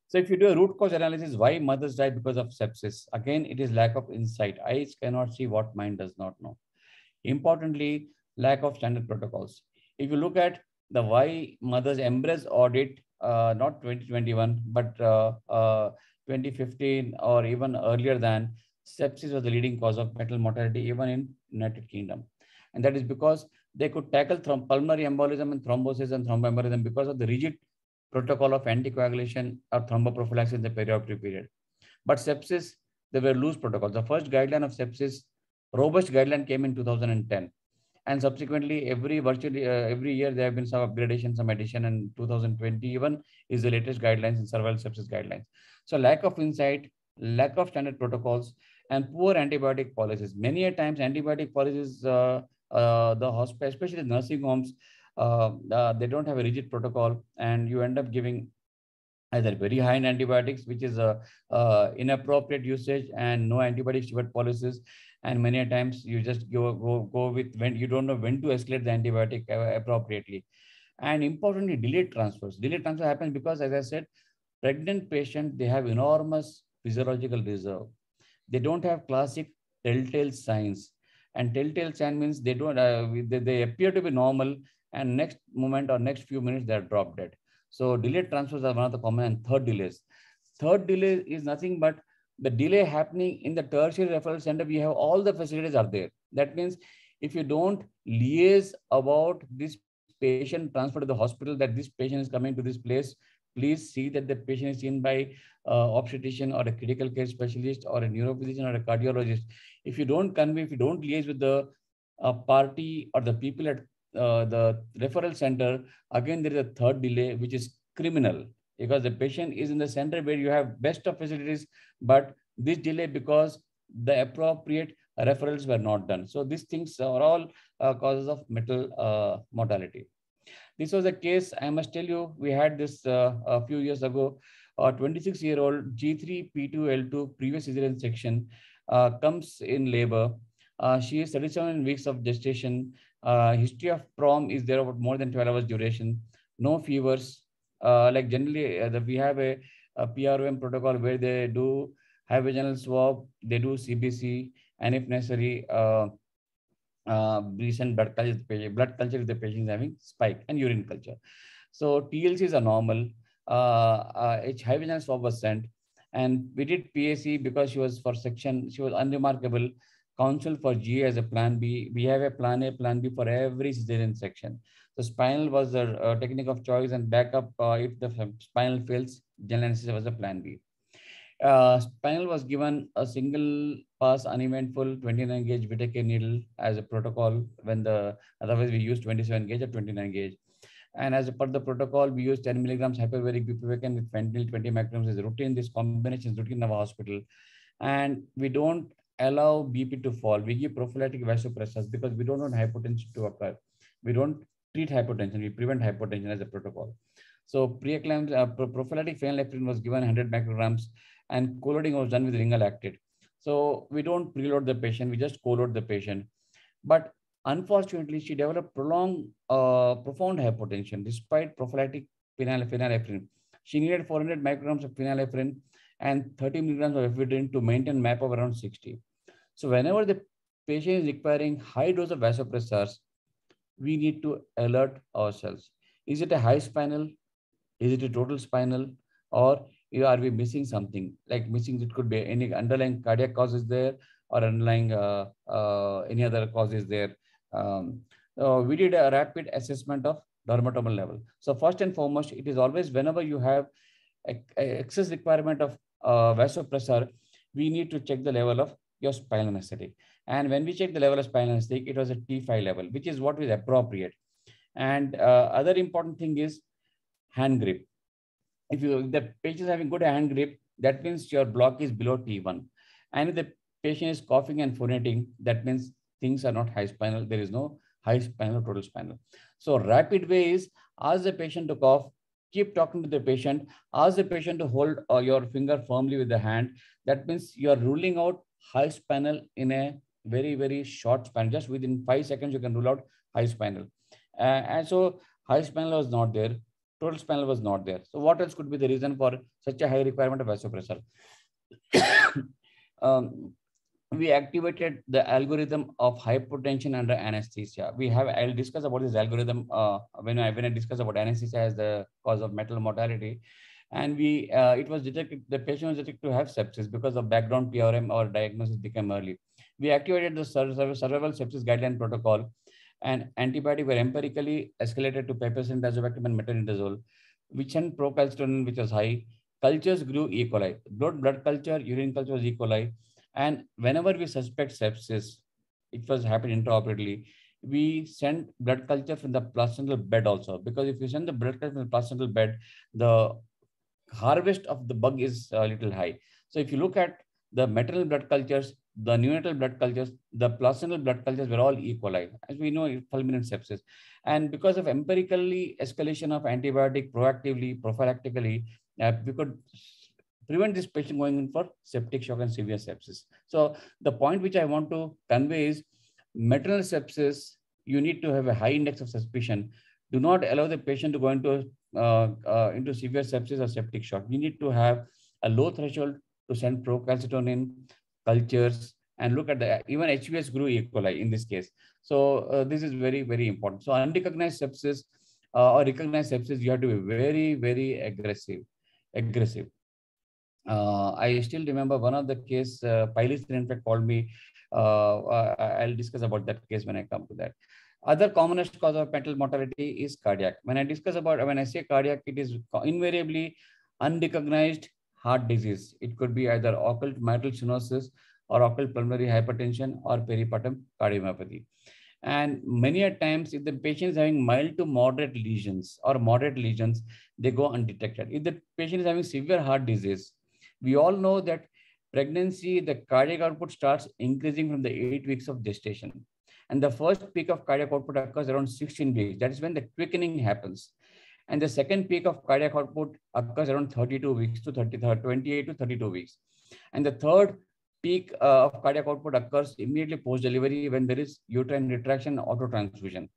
So if you do a root cause analysis, why mothers die because of sepsis? Again, it is lack of insight. Eyes cannot see what mind does not know. Importantly, lack of standard protocols. If you look at the why mothers embrace audit, not 2021, but 2015 or even earlier than, sepsis was the leading cause of maternal mortality even in United Kingdom. And that is because they could tackle pulmonary embolism and thrombosis and thromboembolism because of the rigid protocol of anticoagulation or thromboprophylaxis in the perioperative period. But sepsis, there were loose protocols. The first guideline of sepsis, robust guideline, came in 2010. And subsequently, virtually every year, there have been some upgradation, some addition, and 2021 is the latest guidelines in survival sepsis guidelines. So lack of insight, lack of standard protocols, and poor antibiotic policies. Many a times, antibiotic policies, the hospital, especially the nursing homes, they don't have a rigid protocol, and you end up giving either very high in antibiotics, which is inappropriate usage, and no antibiotic steward policies. And many a times you just go with when you don't know when to escalate the antibiotic appropriately. And importantly, delayed transfers. Delayed transfer happens because, as I said, pregnant patients, they have enormous physiological reserve. They don't have classic telltale signs. And telltale sign means they don't, they appear to be normal, and next moment or next few minutes, they're drop dead. So delayed transfers are one of the common. And third delays. Third delay is nothing but the delay happening in the tertiary referral center. We have all the facilities are there. That means if you don't liaise about this patient transfer to the hospital, that this patient is coming to this place, please see that the patient is seen by obstetrician or a critical care specialist or a neurophysician or a cardiologist. If you don't convey, if you don't liaise with the party or the people at the referral center, again, there is a third delay, which is criminal, because the patient is in the center where you have best of facilities, but this delay because the appropriate referrals were not done. So these things are all causes of maternal mortality. This was a case, I must tell you, we had this a few years ago. A 26-year-old G3P2L2 previous cesarean section comes in labor. She is 37 weeks of gestation. History of prom is there about more than 12 hours duration. No fevers. Like generally, we have a PROM protocol where they do high vaginal swab, they do CBC, and if necessary, recent blood culture if the patient is having spike, and urine culture. So TLCs are normal. High vaginal swab was sent, and we did PAC because she was for section, she was unremarkable. Counsel for GA as a plan B. We have a plan A, plan B for every cesarean section. So spinal was the technique of choice, and backup if the spinal fails, general anesthesia was a plan B. Spinal was given a single pass uneventful 29 gauge Whittaker needle as a protocol, when otherwise we use 27 gauge or 29 gauge. And as per the protocol, we use 10 milligrams hyperbaric bupivacaine with fentanyl 20 micrograms is routine. This combination is routine in our hospital. And we don't allow BP to fall. We give prophylactic vasopressors because we don't want hypotension to occur. We don't treat hypotension, we prevent hypotension as a protocol. So prophylactic phenylephrine was given 100 micrograms, and co-loading was done with ringalactate. So we don't preload the patient, we just co-load the patient. But unfortunately, she developed profound hypotension despite prophylactic phenylephrine. She needed 400 micrograms of phenylephrine and 30 milligrams of ephedrine to maintain MAP of around 60. So whenever the patient is requiring high dose of vasopressors, we need to alert ourselves. Is it a high spinal? Is it a total spinal? Or are we missing something? Like missing, it could be any underlying cardiac causes there, or underlying any other causes there. We did a rapid assessment of dermatomal level. So first and foremost, it is always whenever you have excess requirement of vasopressor, we need to check the level of your spinal anesthetic. And when we check the level of spinal anesthetic, it was a T5 level, which is what is appropriate. And other important thing is hand grip. If the patient is having good hand grip, that means your block is below T1. And if the patient is coughing and phonating, that means things are not high spinal. There is no high spinal or total spinal. So rapid way is ask the patient to cough, keep talking to the patient. Ask the patient to hold your finger firmly with the hand. That means you are ruling out high spinal in a very, very short span. Just within 5 seconds, you can rule out high spinal. And so high spinal was not there. Total spinal was not there. So what else could be the reason for such a high requirement of vasopressor? We activated the algorithm of hypertension under anesthesia. I'll discuss about this algorithm when I discuss about anesthesia as the cause of maternal mortality. And it was detected, the patient was detected to have sepsis because of background PRM or diagnosis became early. We activated the survival sepsis guideline protocol, and antibiotics were empirically escalated to piperacillin, tazobactam, and metronidazole, which and procalcitonin, which was high. Cultures grew E. coli. Blood culture, urine culture was E. coli. And whenever we suspect sepsis, it was happened intraoperatively, we send blood culture from the placental bed also. Because if you send the blood culture from the placental bed, the harvest of the bug is a little high. So if you look at the maternal blood cultures, the neonatal blood cultures, the placental blood cultures were all E. coli, as we know, fulminant sepsis. And because of empirically escalation of antibiotic proactively, prophylactically, we could prevent this patient going in for septic shock and severe sepsis. So the point which I want to convey is maternal sepsis, you need to have a high index of suspicion. Do not allow the patient to go into severe sepsis or septic shock. You need to have a low threshold to send procalcitonin cultures and look at the, even HVS grew E. coli in this case. So this is very, very important. So unrecognized sepsis or recognized sepsis, you have to be very, very aggressive. I still remember one of the case, Pilis in fact called me. I'll discuss about that case when I come to that. Other commonest cause of maternal mortality is cardiac. When I say cardiac, it is invariably unrecognized heart disease. It could be either occult mitral stenosis or occult pulmonary hypertension or peripartum cardiomyopathy. And many a times, if the patient is having mild to moderate lesions or moderate lesions, they go undetected. If the patient is having severe heart disease, we all know that pregnancy, the cardiac output starts increasing from the 8 weeks of gestation. And the first peak of cardiac output occurs around 16 weeks. That is when the quickening happens. And the second peak of cardiac output occurs around 32 weeks to 28 to 32 weeks. And the third peak of cardiac output occurs immediately post-delivery when there is uterine retraction and autotransfusion.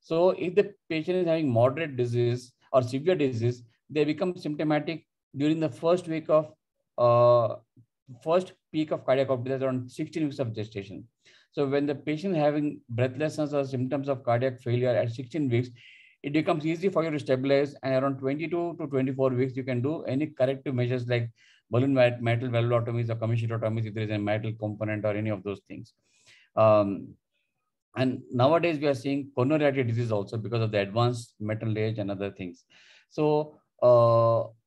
So if the patient is having moderate disease or severe disease, they become symptomatic during the first week of first peak of cardiac output, that's around 16 weeks of gestation. So when the patient is having breathlessness or symptoms of cardiac failure at 16 weeks, it becomes easy for you to stabilize, and around 22 to 24 weeks, you can do any corrective measures like balloon mitral valvulotomies or commissurotomies if there is a mitral component or any of those things. And nowadays we are seeing coronary artery disease also because of the advanced maternal age and other things. So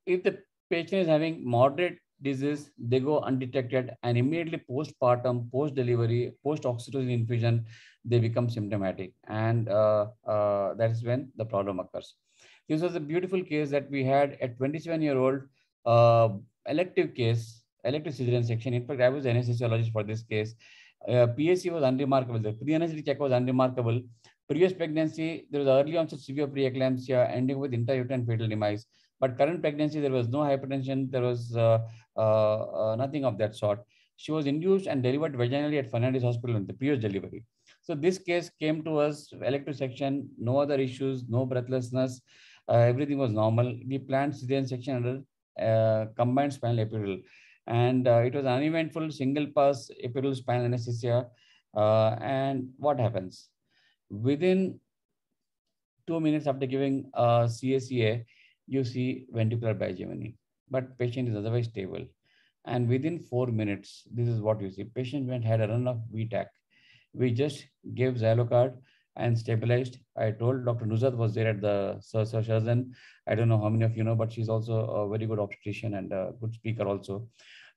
if the patient is having moderate disease, they go undetected, and immediately postpartum, post-delivery, post-oxytocin infusion, they become symptomatic. And that is when the problem occurs. This was a beautiful case that we had a 27-year-old elective case, elective cesarean section. In fact, I was an anesthesiologist for this case. PAC was unremarkable. The pre-anesthetic check was unremarkable. Previous pregnancy, there was early onset severe preeclampsia ending with intrauterine fatal demise. But current pregnancy, there was no hypertension. There was nothing of that sort. She was induced and delivered vaginally at Fernandez Hospital in the previous delivery. So this case came to us, elective section, no other issues, no breathlessness. Everything was normal. We planned cesarean section under combined spinal epidural. And it was uneventful single pass epidural spinal anesthesia. And what happens? Within 2 minutes after giving CACA, you see ventricular bigeminy, but patient is otherwise stable. And within 4 minutes, this is what you see. Patient had a run of VTAC. We just gave Zylocard and stabilized. I told Dr. Nuzat was there at the surgeon. I don't know how many of you know, but she's also a very good obstetrician and a good speaker also.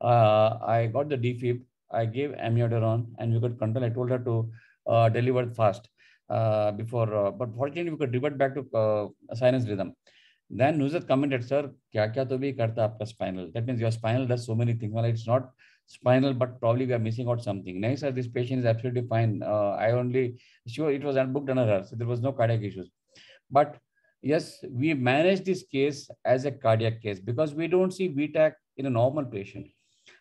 I got the defib. I gave amiodarone and we could control. I told her to deliver fast but fortunately we could revert back to sinus rhythm. Then Nuzat commented, sir, kya to bhi karta aapka spinal. That means your spinal does so many things. Well, it's not spinal, but probably we are missing out something. Nice, sir, this patient is absolutely fine. I only, sure, it was booked under her, so there was no cardiac issues. But Yes, we manage this case as a cardiac case because we don't see VTAC in a normal patient.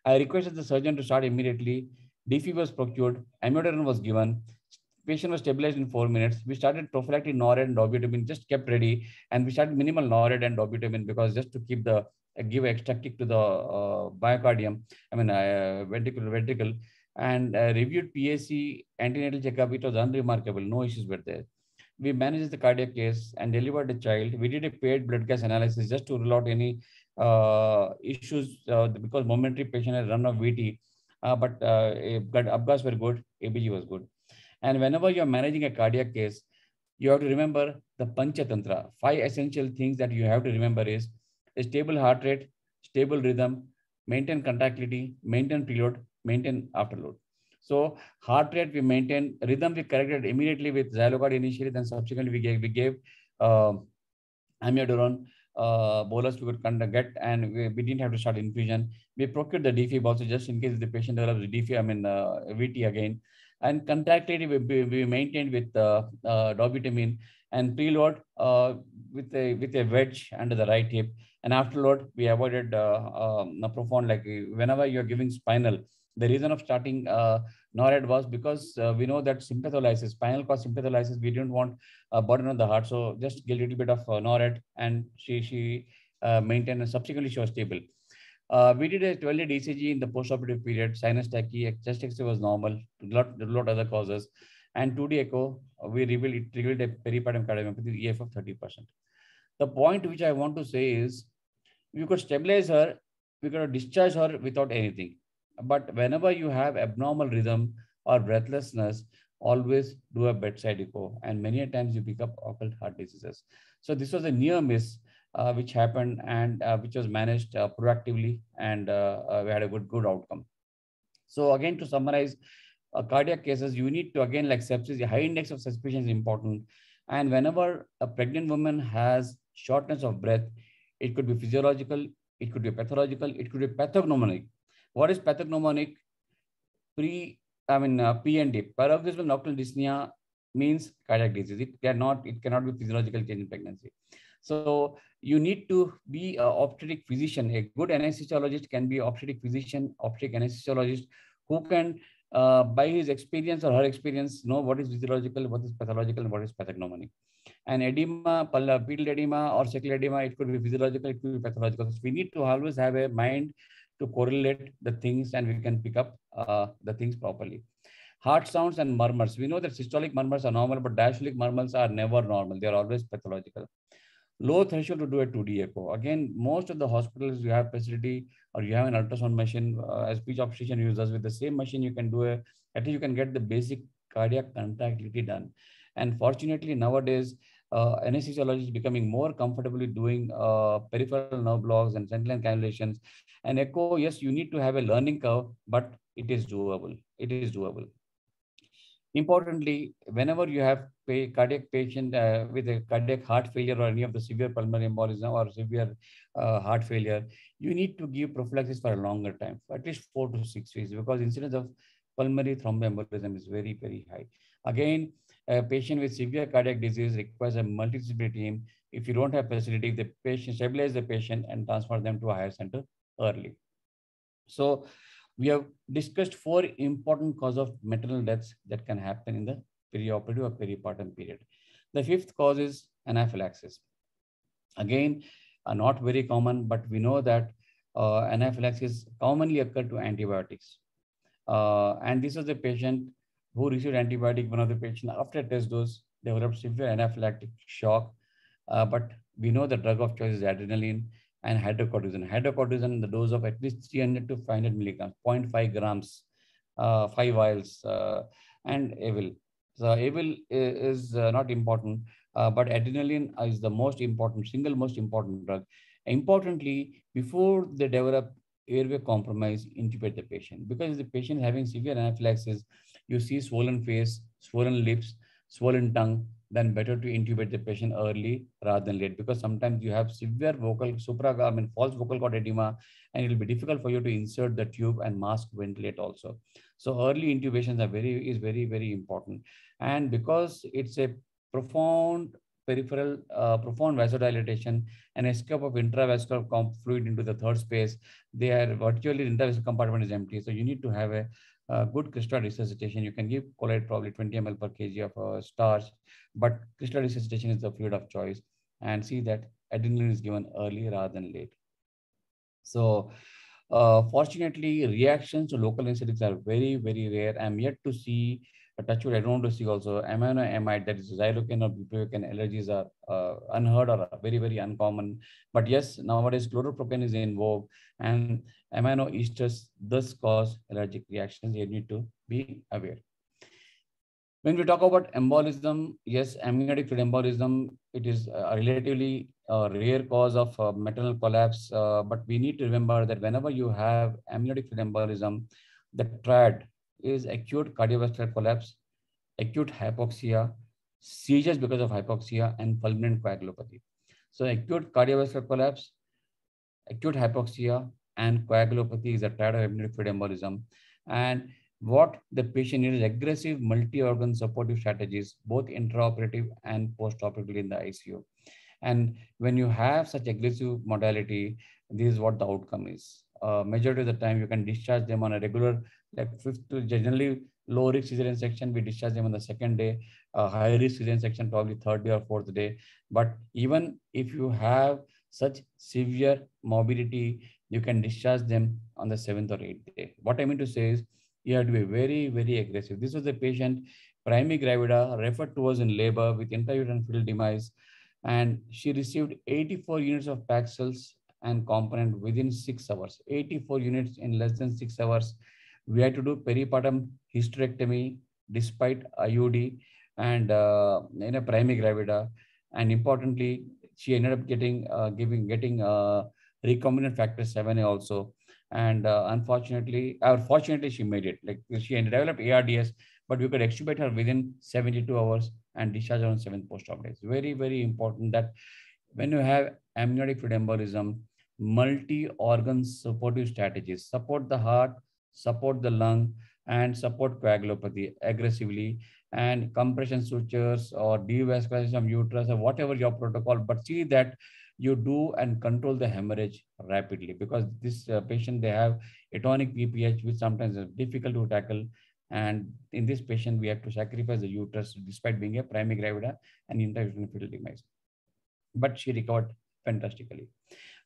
I requested the surgeon to start immediately. DP was procured, amiodarone was given, patient was stabilized in 4 minutes. We started prophylactic NORAD and dobutamine, just kept ready, and we started minimal NORAD and dobutamine because just to keep the give extra kick to the myocardium, ventricle, and reviewed PAC antenatal checkup. It was unremarkable, no issues were there. We managed the cardiac case and delivered the child. We did a paired blood gas analysis just to rule out any issues because momentary patient had run of VT, but blood Abgas were good, ABG was good. And whenever you're managing a cardiac case, you have to remember the Panchatantra. 5 essential things that you have to remember is a stable heart rate, stable rhythm, maintain contractility, maintain preload, maintain afterload. So heart rate we maintain, rhythm we corrected immediately with Xylocard initially, then subsequently we gave uh, amiodarone bolus we could get, and we didn't have to start infusion. We procured the DFib also just in case the patient develops DFib, VT again. And contractility we maintained with dobutamine, and preload with a wedge under the right hip. And afterload we avoided profound, like whenever you're giving spinal. The reason of starting NORAD was because we know that sympatholysis, spinal cord sympatholysis, we didn't want burden on the heart. So just get a little bit of NORAD, and she maintained, and subsequently she was stable. We did a 12-day DCG in the postoperative period. Sinus tachy, chest X-ray was normal, lot other causes. And 2D echo, we revealed a peripartum cardiomyopathy, EF of 30%. The point which I want to say is, you could stabilize her, we could discharge her without anything. But whenever you have abnormal rhythm or breathlessness, always do a bedside echo. And many a times you pick up occult heart diseases. So this was a near miss which happened, and which was managed proactively, and we had a good outcome. So again, to summarize, cardiac cases, you need to, again, like sepsis, a high index of suspicion is important. And whenever a pregnant woman has shortness of breath, it could be physiological, it could be pathological, it could be pathognomonic. What is pathognomonic? PND, paroxysmal nocturnal dyspnea, means cardiac disease. It cannot be physiological change in pregnancy. So you need to be an obstetric physician. A good anesthesiologist can be obstetric physician, obstetric anesthesiologist, who can, by his experience or her experience, know what is physiological, what is pathological, and what is pathognomonic. And edema, pedal edema or sacral edema, it could be physiological, it could be pathological. So we need to always have a mind to correlate the things, and we can pick up the things properly. Heart sounds and murmurs. We know that systolic murmurs are normal, but diastolic murmurs are never normal. They are always pathological. Low threshold to do a 2D echo. Again, most of the hospitals, you have facility or you have an ultrasound machine, as speech obstetrician users, with the same machine, you can do at least you can get the basic cardiac contractility done. And fortunately, nowadays, anesthesiologists becoming more comfortable doing peripheral nerve blocks and central line cannulations. And echo, yes, you need to have a learning curve, but it is doable. It is doable. Importantly, whenever you have cardiac patient with a cardiac heart failure or any of the severe pulmonary embolism or severe heart failure, you need to give prophylaxis for a longer time, for at least 4 to 6 weeks, because incidence of pulmonary thromboembolism is very, very high. Again, a patient with severe cardiac disease requires a multidisciplinary team. If you don't have facility, the patient, stabilize the patient and transfer them to a higher center early. So we have discussed 4 important causes of maternal deaths that can happen in the perioperative or peripartum period. The 5th cause is anaphylaxis. Again, not very common, but we know that anaphylaxis commonly occur to antibiotics. And this is the patient who received antibiotic. One of the patients after test dose developed severe anaphylactic shock. But we know the drug of choice is adrenaline and hydrocortisone. Hydrocortisone, the dose of at least 300 to 500 milligrams, 0.5 grams, 5 vials, and Avil. So Avil is not important, but adrenaline is the most important, single most important drug. Importantly, before they develop airway compromise, intubate the patient, because if the patient is having severe anaphylaxis, you see swollen face, swollen lips, swollen tongue, then better to intubate the patient early rather than late, because sometimes you have severe false vocal cord edema, and it will be difficult for you to insert the tube and mask ventilate also. So early intubations are very, very important. And because it's a profound peripheral profound vasodilatation and escape of intravascular fluid into the third space. They are virtually the intravascular compartment is empty. So you need to have a good crystal resuscitation. You can give colloid probably 20 ml per kg of starch, but crystal resuscitation is the fluid of choice. And see that adrenaline is given early rather than late. So fortunately, reactions to local anesthetics are very, very rare. I'm yet to see, touch wood, I don't want to see also amino-amide, that is xylocaine or bupropion allergies are unheard or very, very uncommon. But yes, nowadays chloroprocaine is in vogue, and amino esters does cause allergic reactions. You need to be aware. When we talk about embolism, yes, amniotic fluid embolism, it is a relatively rare cause of maternal collapse. But we need to remember that whenever you have amniotic fluid embolism, the triad is acute cardiovascular collapse, acute hypoxia, seizures because of hypoxia, and fulminant coagulopathy. So acute cardiovascular collapse, acute hypoxia, and coagulopathy is a triad of amniotic fluid embolism. And what the patient needs is aggressive multi-organ supportive strategies, both intraoperative and post-operatively in the ICU. And when you have such aggressive modality, this is what the outcome is. Majority of the time, you can discharge them on a regular, like fifth to generally low risk cesarean section, we discharge them on the second day, high risk cesarean section, probably third day or fourth day. But even if you have such severe morbidity, you can discharge them on the seventh or eighth day. What I mean to say is, you have to be very, very aggressive. This was the patient, primary gravida, referred to us in labor with intrauterine fetal demise, and she received 84 units of Paxils and component within 6 hours. 84 units in less than 6 hours. We had to do peripartum hysterectomy despite IUD and in a primary gravida. And importantly, she ended up getting recombinant factor 7A also. And unfortunately, or fortunately, she made it. Like she developed ARDS, but we could extubate her within 72 hours and discharge her on 7th post-op days. Very, very important that when you have amniotic fluid embolism, multi-organ supportive strategies, support the heart, support the lung, and support coagulopathy aggressively, and compression sutures or devascularization of uterus or whatever your protocol, but see that you do and control the hemorrhage rapidly, because this patient, they have atonic PPH, which sometimes is difficult to tackle. And in this patient, we have to sacrifice the uterus despite being a primary gravida and intrauterine fetal demise. But she recovered fantastically.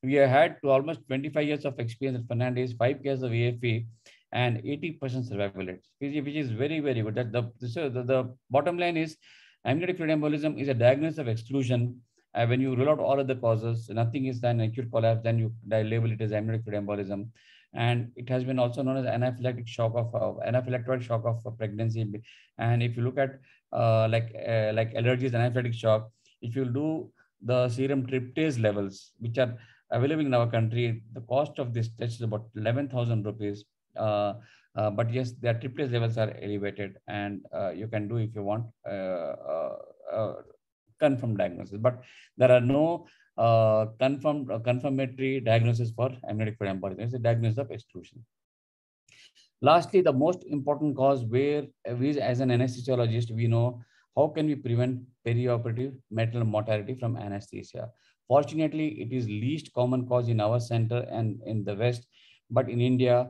We have had to almost 25 years of experience at Fernandez, 5 years of AFE, and 80% survival rate, which is very, very good. That the bottom line is, amniotic fluid embolism is a diagnosis of exclusion. When you rule out all other causes, nothing is done, acute collapse, then you label it as amniotic fluid embolism. And it has been also known as anaphylactic shock of pregnancy. And if you look at like allergies, anaphylactic shock, if you do the serum tryptase levels, which are available in our country, the cost of this test is about 11,000 rupees. But yes, their tryptase levels are elevated, and you can do, if you want, confirmed diagnosis. But there are no confirmatory diagnosis for amniotic fluid embolism. It's a diagnosis of exclusion. Lastly, the most important cause where we, as an anesthesiologist, we know how can we prevent perioperative maternal mortality from anesthesia. Fortunately, it is least common cause in our center and in the West, but in India,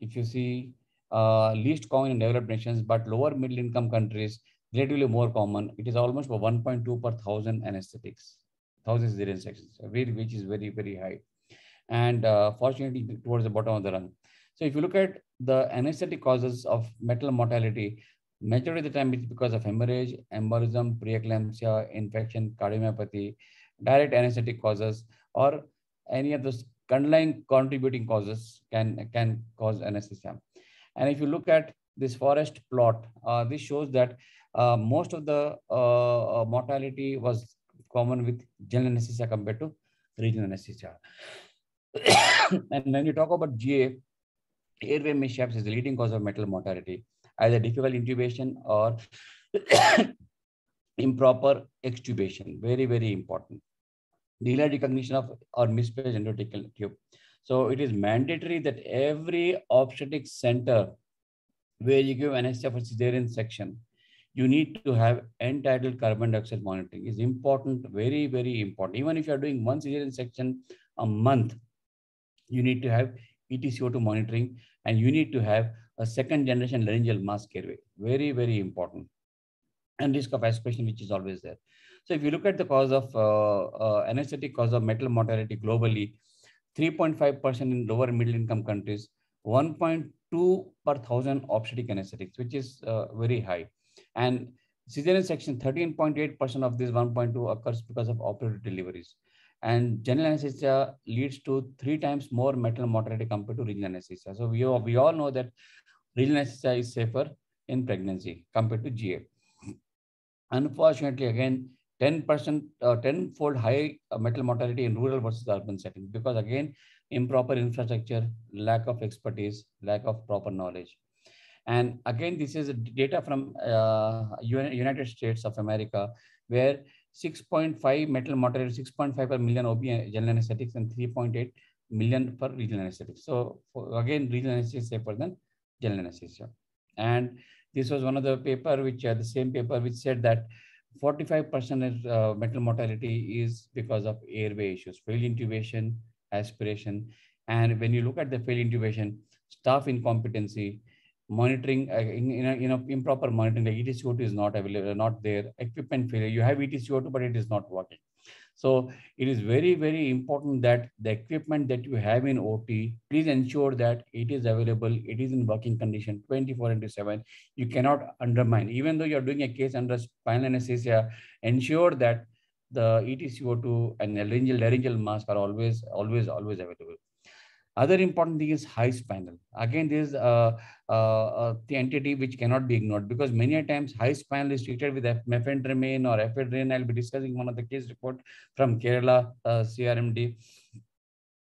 if you see, least common in developed nations, but lower middle income countries, relatively more common. It is almost 1.2 per 1,000 anesthetics, 1,000 cesarean sections, which is very, very high. And fortunately, towards the bottom of the rung. So if you look at the anesthetic causes of maternal mortality, majority of the time it's because of hemorrhage, embolism, preeclampsia, infection, cardiomyopathy, direct anesthetic causes, or any of those underlying contributing causes can cause anesthesia. And if you look at this forest plot, this shows that most of the mortality was common with general anesthesia compared to regional anesthesia. And when you talk about GA, airway mishaps is the leading cause of maternal mortality, either difficult intubation or improper extubation. Very, very important. Delayed recognition of or misplaced endotracheal tube. So it is mandatory that every obstetric center where you give anesthesia for cesarean section, you need to have end-tidal carbon dioxide monitoring. Is important, very, very important. Even if you're doing one cesarean section a month, you need to have ETCO2 monitoring, and you need to have a second generation laryngeal mask airway. Very, very important. And risk of aspiration, which is always there. So if you look at the cause of anesthetic cause of maternal mortality globally, 3.5% in lower and middle income countries, 1.2 per thousand obstetric anesthetics, which is very high. And cesarean section, 13.8% of this 1.2 occurs because of operative deliveries. And general anesthesia leads to 3 times more maternal mortality compared to regional anesthesia. So we all know that regional anesthesia is safer in pregnancy compared to GA. Unfortunately, again, 10%, 10-fold high maternal mortality in rural versus urban settings, because again, improper infrastructure, lack of expertise, lack of proper knowledge. And again, this is data from United States of America, where 6.5 maternal mortality, 6.5 per million OB general anesthetics and 3.8 million for regional anesthetics. So again, regional anesthesia is safer than general anesthesia. And this was one of the paper, which the same paper, which said that 45% of maternal mortality is because of airway issues, failed intubation, aspiration. And when you look at the failed intubation, staff incompetency, monitoring, improper monitoring, the ETCO2 is not available, not there, equipment failure. You have ETCO2, but it is not working. So it is very, very important that the equipment that you have in OT, please ensure that it is available, it is in working condition 24/7. You cannot undermine. Even though you're doing a case under spinal anesthesia, ensure that the ETCO2 and laryngeal mask are always available. Other important thing is high spinal. Again, this is the entity which cannot be ignored, because many times high spinal is treated with mefentremane or ephedrine. I'll be discussing one of the case report from Kerala, CRMD.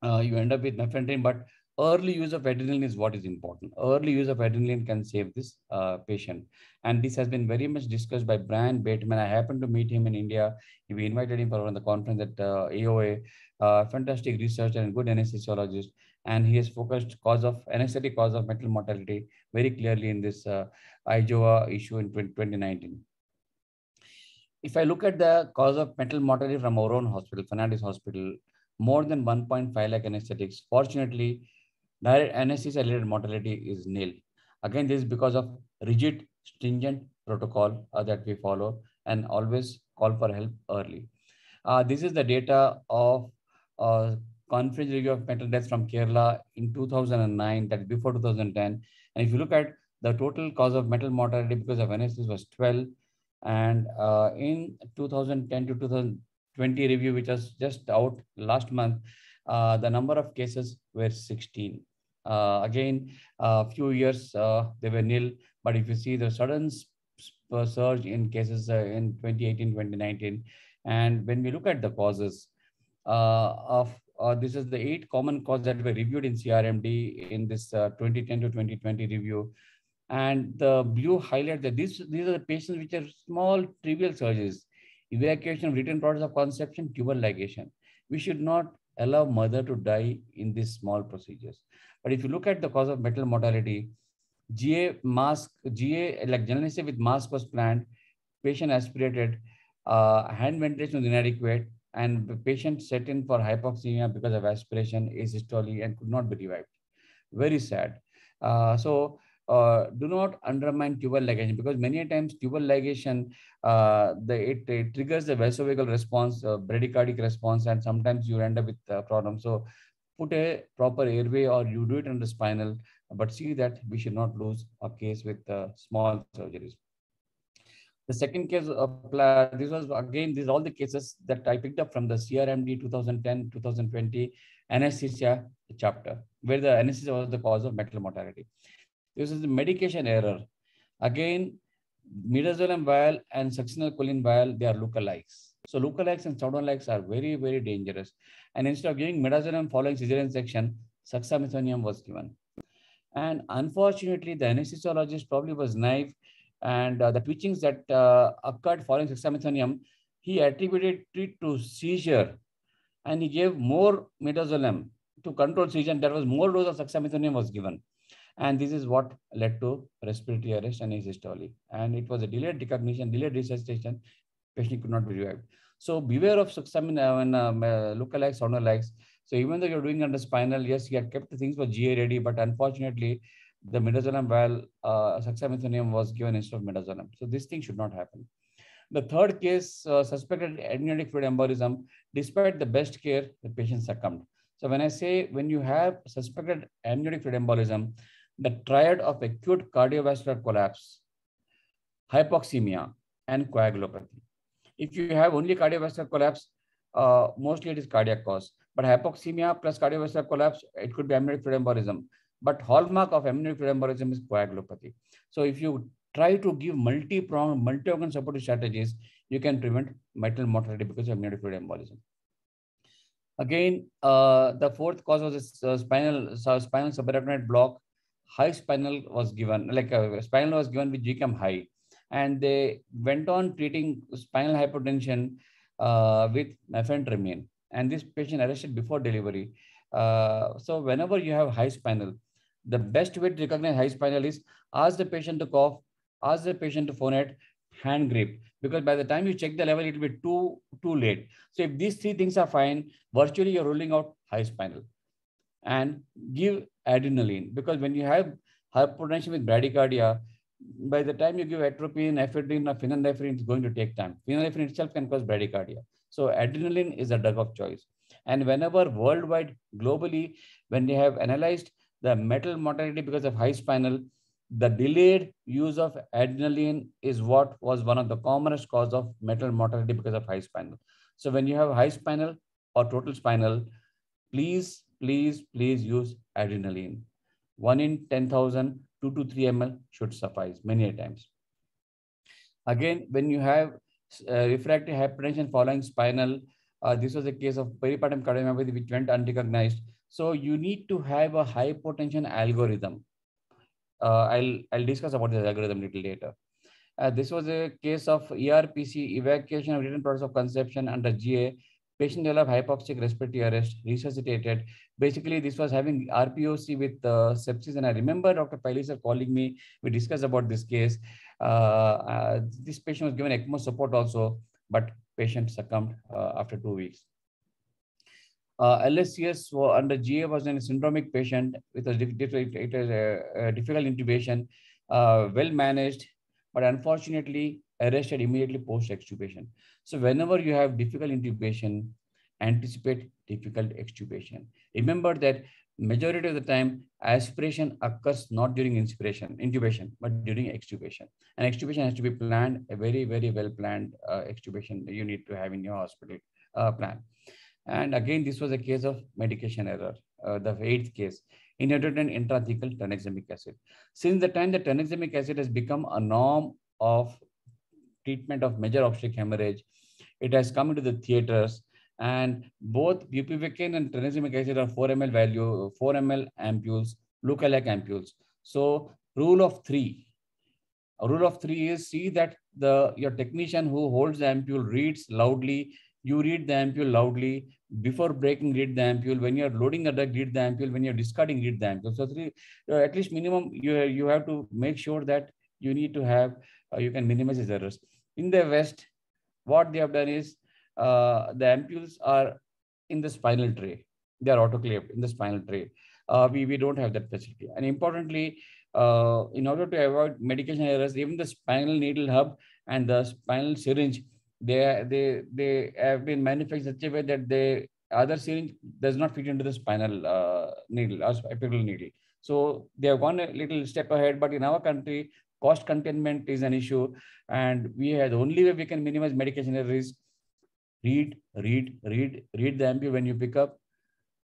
You end up with mefentrine, but early use of adrenaline is what is important. Early use of adrenaline can save this patient. And this has been very much discussed by Brian Bateman. I happened to meet him in India. We invited him for one of the conference at AOA. Fantastic researcher and good anesthesiologist. And he has focused anesthetic cause of maternal mortality very clearly in this IJoa issue in 2019. If I look at the cause of maternal mortality from our own hospital, Fernandez Hospital, more than 1.5 lakh anesthetics. Fortunately, direct anesthesia-related mortality is nil. Again, this is because of rigid, stringent protocol that we follow, and always call for help early. This is the data of conference review of maternal deaths from Kerala in 2009, that before 2010. And if you look at the total cause of maternal mortality because of anesthesia was 12. And in 2010 to 2020 review, which was just out last month, the number of cases were 16. Again, a few years they were nil, but if you see the sudden surge in cases in 2018, 2019, and when we look at the causes this is the 8 common causes that were reviewed in CRMD in this 2010 to 2020 review. And the blue highlight that these are the patients which are small, trivial surgeries, evacuation of written products of conception, tubal ligation. We should not allow mother to die in these small procedures. But if you look at the cause of maternal mortality, GA like general anesthesia with mask was planned, patient aspirated, hand ventilation was inadequate, and the patient set in for hypoxemia because of aspiration, asystole, and could not be revived. Very sad. Do not undermine tubal ligation, because many times tubal ligation, it triggers the vasovagal response, bradycardic response, and sometimes you end up with problems. So put a proper airway, or you do it under spinal, but see that we should not lose a case with small surgeries. The second case, this was again, these are all the cases that I picked up from the CRMD 2010-2020 anesthesia chapter, where the anesthesia was the cause of maternal mortality. This is the medication error. Again, midazolam vial and succinylcholine vial, they are lookalikes. So lookalikes and pseudolikes are very, very dangerous. And instead of giving midazolam following cesarean section, dexamethasone was given. And unfortunately, the anesthesiologist probably was naive, and the twitchings that occurred following dexamethasone, he attributed it to seizure, and he gave more midazolam to control seizure, and there was more dose of dexamethasone was given. And this is what led to respiratory arrest and asystole. And it was a delayed recognition, delayed resuscitation. Patient could not be revived. So beware of succumbing when lookalikes, soundalikes. So even though you're doing under spinal, yes, you had kept the things for GA ready, but unfortunately, the midazolam vial, succinylcholine was given instead of midazolam. So this thing should not happen. The third case, suspected amniotic fluid embolism, despite the best care, the patient succumbed. So when I say when you have suspected amniotic fluid embolism, the triad of acute cardiovascular collapse, hypoxemia, and coagulopathy. If you have only cardiovascular collapse, mostly it is cardiac cause. But hypoxemia plus cardiovascular collapse, it could be amniotic fluid embolism. But hallmark of amniotic fluid embolism is coagulopathy. So if you try to give multi-pronged, multi-organ supportive strategies, you can prevent maternal mortality because of amniotic fluid embolism. Again, the fourth cause was a spinal subarachnoid block. High spinal was given, spinal was given with GCAM high. And they went on treating spinal hypertension with mefentremine. And this patient arrested before delivery. So whenever you have high spinal, the best way to recognize high spinal is ask the patient to cough, ask the patient to phonate, hand grip, because by the time you check the level, it will be too late. So if these three things are fine, virtually you're ruling out high spinal. And give adrenaline, because when you have hypertension with bradycardia, by the time you give atropine, ephedrine, or phenylephrine, it's going to take time. Phenylephrine itself can cause bradycardia. So adrenaline is a drug of choice. And whenever worldwide, globally, when they have analyzed the maternal mortality because of high spinal, the delayed use of adrenaline is what was one of the commonest cause of maternal mortality because of high spinal. So when you have high spinal or total spinal, please use adrenaline. 1 in 10,000, 2 to 3 ml should suffice many times. Again, when you have refractory hypertension following spinal, this was a case of peripartum cardiomyopathy which went unrecognized. So you need to have a hypotension algorithm. I'll discuss about this algorithm a little later. This was a case of ERPC, evacuation of written products of conception under GA. Patient developed hypoxic respiratory arrest, resuscitated. Basically, this was having RPOC with sepsis. And I remember Dr. Pailisar calling me. We discussed about this case. This patient was given ECMO support also, but patient succumbed after 2 weeks. LSCS under GA was a syndromic patient with a difficult intubation, well managed, but unfortunately arrested immediately post-extubation. So whenever you have difficult intubation, anticipate difficult extubation. Remember that majority of the time, aspiration occurs not during intubation, but during extubation. And extubation has to be planned, a very, very well planned extubation you need to have in your hospital plan. And again, this was a case of medication error, the 8th case, inadvertent intrathecal tranexamic acid. Since the time that tranexamic acid has become a norm of treatment of major obstetric hemorrhage, it has come into the theaters, and both bupivacaine and tranexamic acid are 4 ml value, 4 ml ampules, lookalike ampules. So rule of three is see that your technician who holds the ampule reads loudly. You read the ampule loudly. Before breaking, read the ampule. When you're loading the drug, read the ampule. When you're discarding, read the ampule. So at least minimum, you have to make sure that you need to have, you can minimize these errors. In the West, what they have done is the ampules are in the spinal tray. They are autoclaved in the spinal tray. We don't have that facility. And importantly, in order to avoid medication errors, even the spinal needle hub and the spinal syringe, they have been manufactured in such a way that the other syringe does not fit into the spinal needle or epidural needle. So they have gone a little step ahead, but in our country, cost containment is an issue, and the only way we can minimize medication error is read the ampule when you pick up,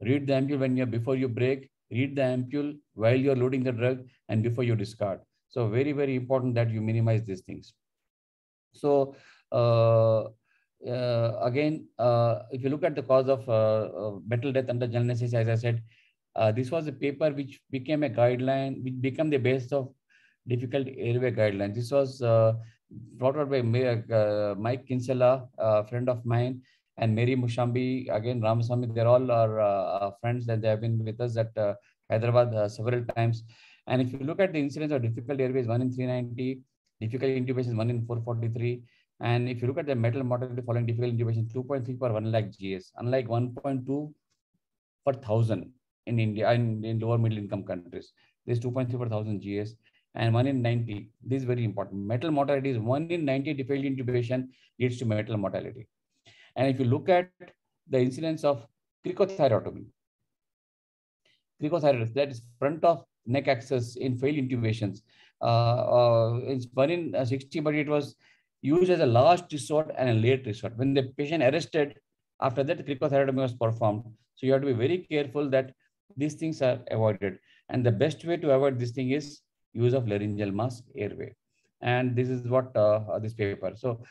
read the ampule before you break, read the ampule while you're loading the drug and before you discard. So very, very important that you minimize these things. So again, if you look at the cause of metal death under Unrecognized, as I said, this was a paper which became a guideline, which became the basis of difficult airway guidelines. This was brought out by Mike Kinsella, a friend of mine, and Mary Mushambi, again Ramaswamy. They're all our friends that they have been with us at Hyderabad several times. And if you look at the incidence of difficult airways, 1 in 390, difficult intubation 1 in 443. And if you look at the metal mortality following difficult intubation, 2.3 per 1 lakh GS, unlike 1.2 per thousand in India and in lower middle income countries. This 2.3 per thousand GS and 1 in 90. This is very important. Metal mortality is 1 in 90 difficult intubation leads to metal mortality. And if you look at the incidence of cricothyrotomy, that is front of neck access in failed intubations. It's 1 in 60, but it was used as a last resort and a late resort. When the patient arrested, after that, cricothyrotomy was performed. So you have to be very careful that these things are avoided. And the best way to avoid this thing is use of laryngeal mask airway. And this is what this paper. So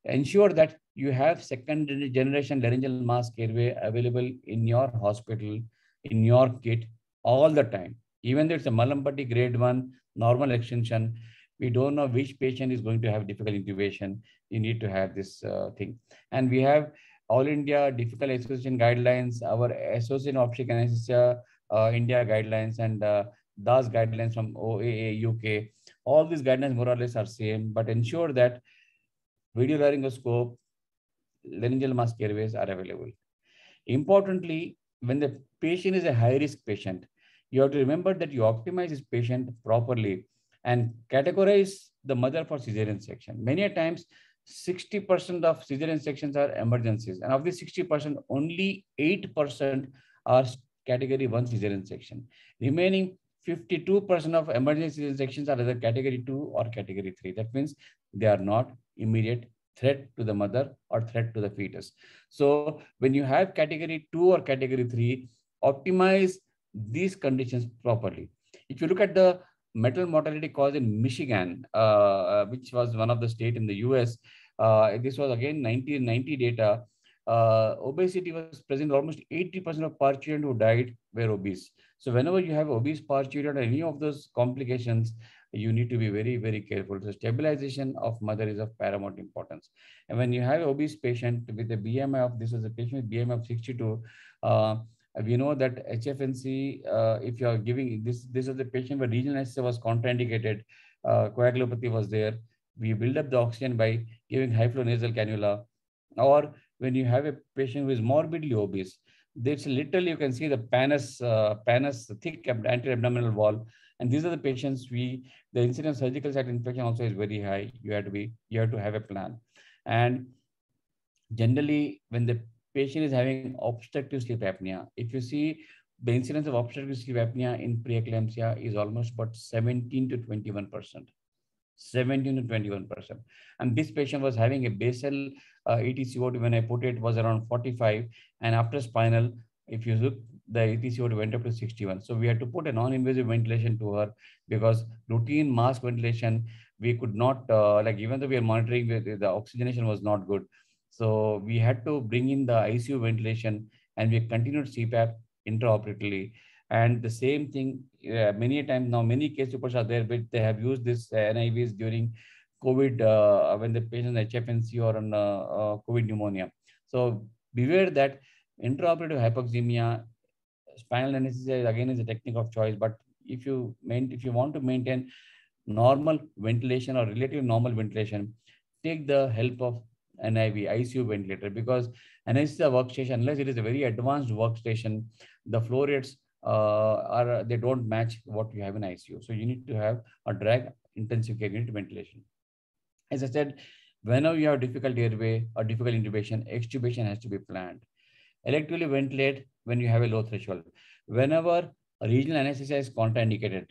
ensure that you have second generation laryngeal mask airway available in your hospital, in your kit all the time. Even though it's a Malampati grade 1 normal extension, we don't know which patient is going to have difficult intubation. You need to have this thing. And we have All India Difficult Association guidelines, our Association of Obstetric Anesthesia India guidelines, and DAS guidelines from OAA UK. All these guidelines more or less are same, but ensure that video laryngoscope, laryngeal mask airways are available. Importantly, when the patient is a high-risk patient, you have to remember that you optimize this patient properly and categorize the mother for cesarean section. Many a times, 60% of cesarean sections are emergencies. And of these 60%, only 8% are category 1 cesarean section. Remaining 52% of emergency cesarean sections are either category 2 or category 3. That means they are not immediate threat to the mother or threat to the fetus. So when you have category 2 or category 3, optimize these conditions properly. If you look at the metal mortality cause in Michigan, which was one of the state in the US, this was again 1990 data. Obesity was present. Almost 80% of PAR children who died were obese. So whenever you have obese PAR children or any of those complications, you need to be very, very careful. So stabilization of mother is of paramount importance. And when you have an obese patient with a BMI of, this was a patient with BMI of 62, we know that HFNC, if you are giving, this is the patient where regional anesthesia was contraindicated, coagulopathy was there. We build up the oxygen by giving high flow nasal cannula. Or when you have a patient who is morbidly obese, there's literally, you can see the pannus, thick anterior abdominal wall. And these are the patients the incidence of surgical site infection also is very high. You have to have a plan. And generally, when the patient is having obstructive sleep apnea, if you see the incidence of obstructive sleep apnea in preeclampsia is almost about 17 to 21%. 17 to 21%. And this patient was having a basal ETCO2, when I put it, was around 45. And after spinal, if you look, the ETCO2 went up to 61. So we had to put a non-invasive ventilation to her, because routine mask ventilation, we could not, even though we are monitoring, the oxygenation was not good. So we had to bring in the ICU ventilation, and we continued CPAP intraoperatively. And the same thing, many times now, many case reports are there, but they have used this NIVs during COVID, when the patient HFNC or on COVID pneumonia. So beware that intraoperative hypoxemia, spinal anesthesia again is a technique of choice. But if you want to maintain normal ventilation or relatively normal ventilation, take the help of NIV, ICU ventilator, because anesthesia workstation, unless it is a very advanced workstation, the flow rates they don't match what you have in ICU. So you need to have a drag intensive care unit ventilation. As I said, whenever you have difficult airway or difficult intubation, extubation has to be planned. Electively ventilate when you have a low threshold. Whenever regional anesthesia is contraindicated,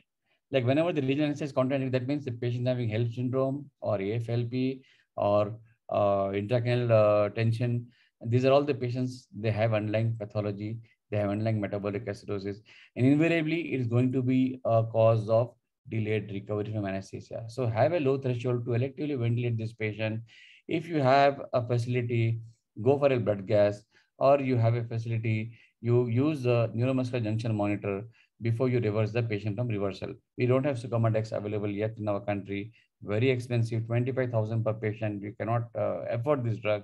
like whenever the regional anesthesia is contraindicated, that means the patient is having HELP syndrome or AFLP or intracranial tension. And these are all the patients, they have underlying pathology, they have underlying metabolic acidosis, and invariably it is going to be a cause of delayed recovery from anesthesia. So have a low threshold to electively ventilate this patient. If you have a facility, go for a blood gas, or you have a facility, you use a neuromuscular junction monitor before you reverse the patient from reversal. We don't have Sucamadex available yet in our country. Very expensive, 25,000 per patient. We cannot afford this drug,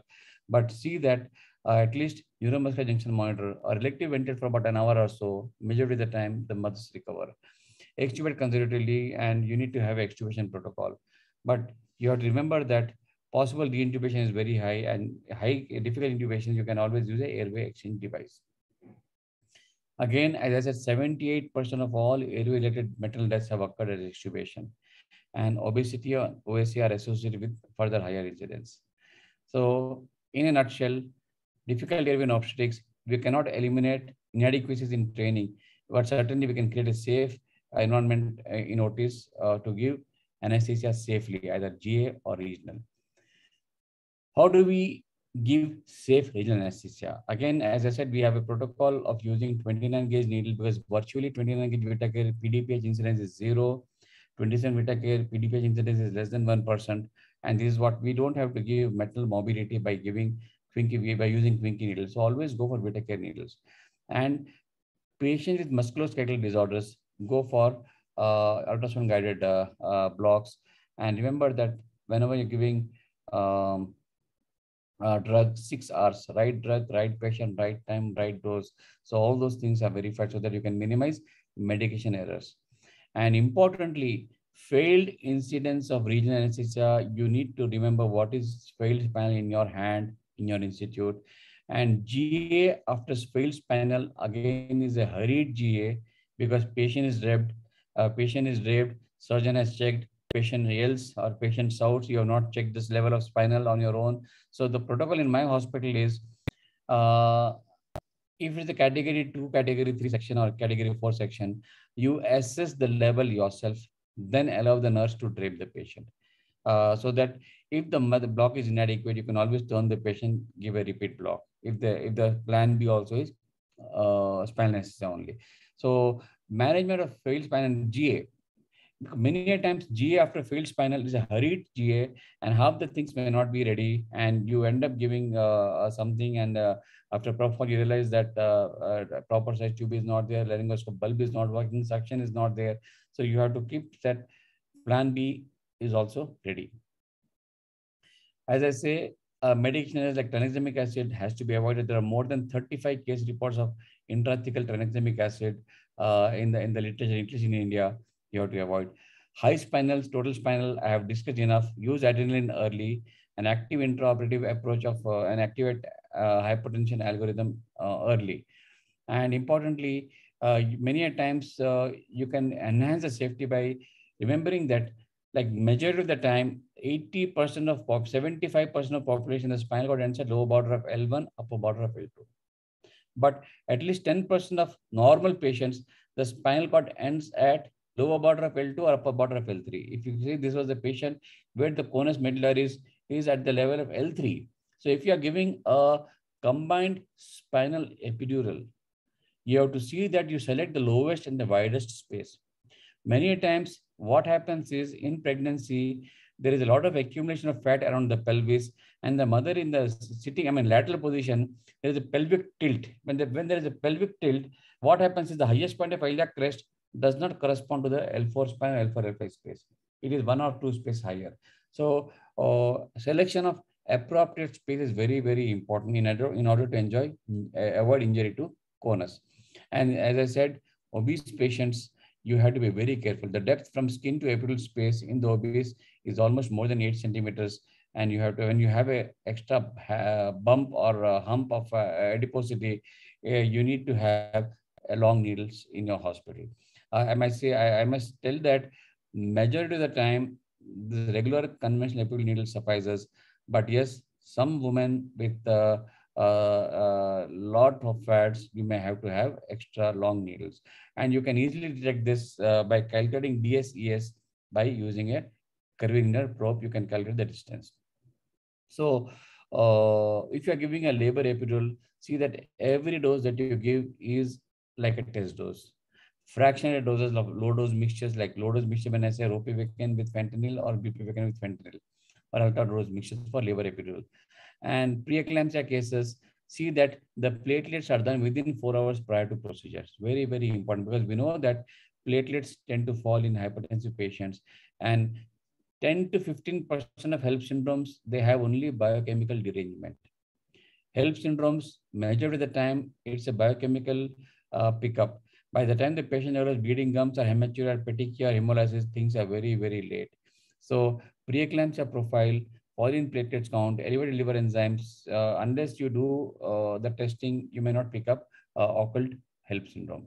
but see that at least neuromuscular junction monitor or elective ventilate for about an hour or so, majority of the time the mothers recover. extubate conservatively, and you need to have extubation protocol. But you have to remember that possible reintubation is very high, and high difficult intubation, you can always use a airway exchange device. Again, as I said, 78% of all airway-related maternal deaths have occurred as extubation, and obesity or OSA are associated with further higher incidence. So, in a nutshell, difficult airway in obstetrics, we cannot eliminate inadequacies in training, but certainly we can create a safe environment in OTs to give anesthesia safely, either GA or regional. How do we give safe regional anesthesia? Again, as I said, we have a protocol of using 29 gauge needle because virtually 29 gauge Whittaker PDPH incidence is 0, 27 Whittaker PDPH incidence is less than 1%. And this is what we don't have to give maternal morbidity by giving by using Twinkie needles. So always go for Whittaker needles. And patients with musculoskeletal disorders, go for ultrasound guided blocks. And remember that whenever you're giving drug, 6 hours, right drug, right patient, right time, right dose. So all those things are verified so that you can minimize medication errors. And importantly, failed incidence of regional anesthesia, you need to remember what is failed spinal in your hand, in your institute. And GA after failed spinal, again, is a hurried GA because patient is raped, surgeon has checked, patient yells or patient shouts, you have not checked this level of spinal on your own. So the protocol in my hospital is, if it's a category 2, category 3 section or category 4 section, you assess the level yourself, then allow the nurse to drape the patient. So that if the block is inadequate, you can always turn the patient, give a repeat block. If the plan B also is spinal anesthesia only. So management of failed spinal and GA. Many a times GA after failed spinal is a hurried GA, and half the things may not be ready, and you end up giving something, and after propofol you realize that proper size tube is not there, laryngoscope bulb is not working, suction is not there. So you have to keep that plan B is also ready. As I say, medications like tranexamic acid has to be avoided. There are more than 35 case reports of intrathecal tranexamic acid in the literature, including in India. You have to avoid high spinals, total spinal. I have discussed enough. Use adrenaline early. An active intraoperative approach of an activate hypertension algorithm early. And importantly, many a times you can enhance the safety by remembering that, like majority of the time, 80% of 75% of population, the spinal cord ends at lower border of L1, upper border of L2. But at least 10% of normal patients, the spinal cord ends at lower border of L2 or upper border of L3. If you see, this was the patient where the conus medullaris is at the level of L3. So if you are giving a combined spinal epidural, you have to see that you select the lowest and the widest space. Many times, what happens is in pregnancy, there is a lot of accumulation of fat around the pelvis, and the mother in the sitting, lateral position, there is a pelvic tilt. When there is a pelvic tilt, what happens is the highest point of iliac crest does not correspond to the L4 spine, L4, L5 space. It is 1 or 2 space higher. So selection of appropriate space is very, very important in order to avoid injury to conus. And as I said, obese patients, you have to be very careful. The depth from skin to epidural space in the obese is almost more than 8 centimeters. And you have to, when you have a extra bump or a hump of adiposity, you need to have long needles in your hospital. I must tell that majority of the time, the regular conventional epidural needle suffices. But yes, some women with lot of fats, you may have to have extra long needles. And you can easily detect this by calculating DSES by using a curvilinear probe. You can calculate the distance. So if you are giving a labor epidural, see that every dose that you give is like a test dose. Fractionated doses of low dose mixtures, like low dose mixture when I say ropivacaine with fentanyl or bupivacaine with fentanyl, or ultra dose mixtures for labor epidural. And preeclampsia cases, see that the platelets are done within 4 hours prior to procedures. Very, very important, because we know that platelets tend to fall in hypertensive patients, and 10 to 15% of HELLP syndromes, they have only biochemical derangement. HELLP syndromes, majority of the time, it's a biochemical pickup. By the time the patient develops bleeding gums or hematuria, petechia, or hemolysis, things are very, very late. So preeclampsia profile, falling platelets count, elevated liver enzymes, unless you do the testing, you may not pick up occult HELP syndrome.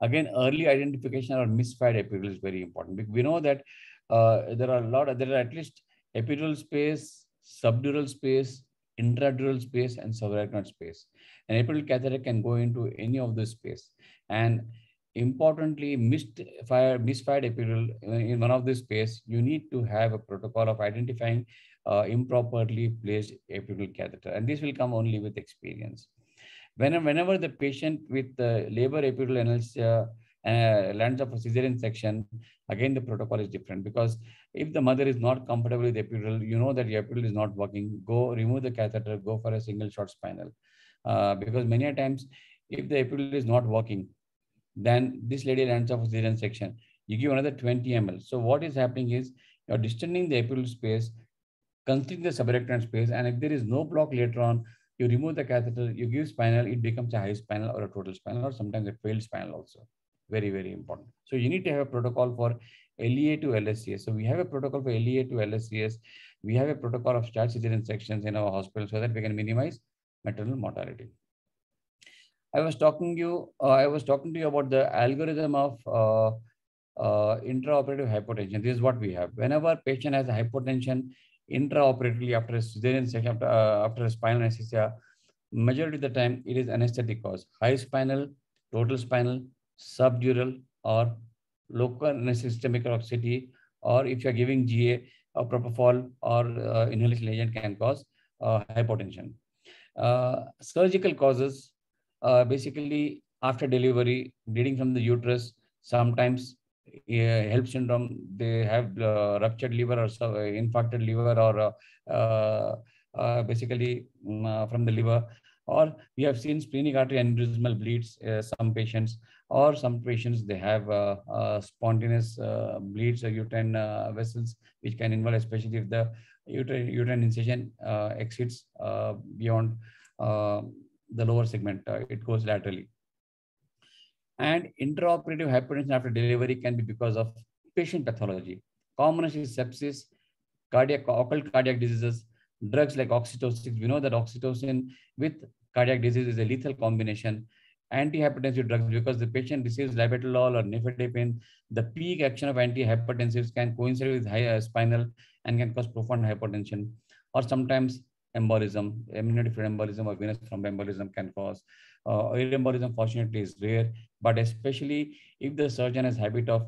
Again, early identification or misfired epidural is very important. We know that there are at least epidural space, subdural space, intradural space, and subarachnoid space. An epidural catheter can go into any of this space. And importantly, misfired epidural in one of this space, you need to have a protocol of identifying improperly placed epidural catheter. And this will come only with experience. Whenever the patient with labor epidural anesthesia lands up a cesarean section, again, the protocol is different, because if the mother is not comfortable with epidural, you know that the epidural is not working, go remove the catheter, go for a single shot spinal. Because many times, if the epidural is not working, then this lady lands up a cesarean section. You give another 20 ml. So what is happening is you're distending the epidural space, constricting the subarachnoid space, and if there is no block later on, you remove the catheter, you give spinal, it becomes a high spinal or a total spinal, or sometimes a failed spinal also. Very, very important. So you need to have a protocol for LEA to LSCS. So we have a protocol for LEA to LSCS. We have a protocol of start cesarean sections in our hospital so that we can minimize maternal mortality. I was talking to you about the algorithm of intraoperative hypertension. This is what we have. Whenever patient has a hypertension intraoperatively after a cesarean section, after a spinal anesthesia, majority of the time it is anesthetic cause, high spinal, total spinal, subdural, or local systemic toxicity, or if you are giving GA, or propofol or inhalation agent can cause hypotension. Surgical causes, basically after delivery, bleeding from the uterus, sometimes HELP syndrome, they have ruptured liver or infarcted liver, or basically from the liver, or we have seen splenic artery aneurysmal bleeds, some patients, or some patients, they have spontaneous bleeds or uterine vessels, which can involve, especially if the uterine incision exceeds beyond the lower segment, it goes laterally. And intraoperative hypertension after delivery can be because of patient pathology. Commonest is sepsis, occult cardiac diseases, drugs like oxytocin. We know that oxytocin with cardiac disease is a lethal combination. Antihypertensive drugs, because the patient receives labetalol or nifedipine, the peak action of antihypertensives can coincide with high spinal and can cause profound hypertension. Or sometimes embolism, amniotic fluid embolism or venous thromboembolism can cause. Air embolism, fortunately, is rare, but especially if the surgeon has habit of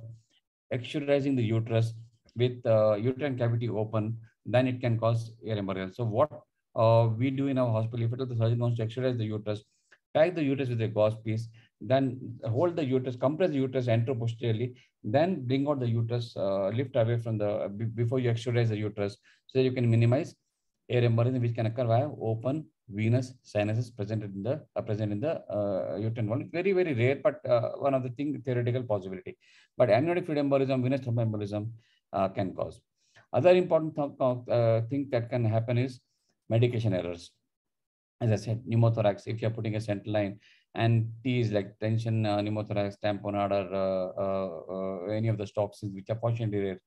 externalizing the uterus with uterine cavity open, then it can cause air embolism. So what we do in our hospital, if the surgeon wants to externalize the uterus, tie the uterus with a gauze piece, then hold the uterus, compress the uterus anteroposteriorly, then bring out the uterus, lift away from the, before you externalize the uterus, so that you can minimize air embolism, which can occur via open venous sinuses present in the uterine wall. Very, very rare, but one of the theoretical possibility. But amniotic fluid embolism, venous thromboembolism can cause. Other important thing that can happen is medication errors. As I said, pneumothorax, if you're putting a central line, and T's like tension, pneumothorax, tamponade, or any of the toxins, which are fortunately rare,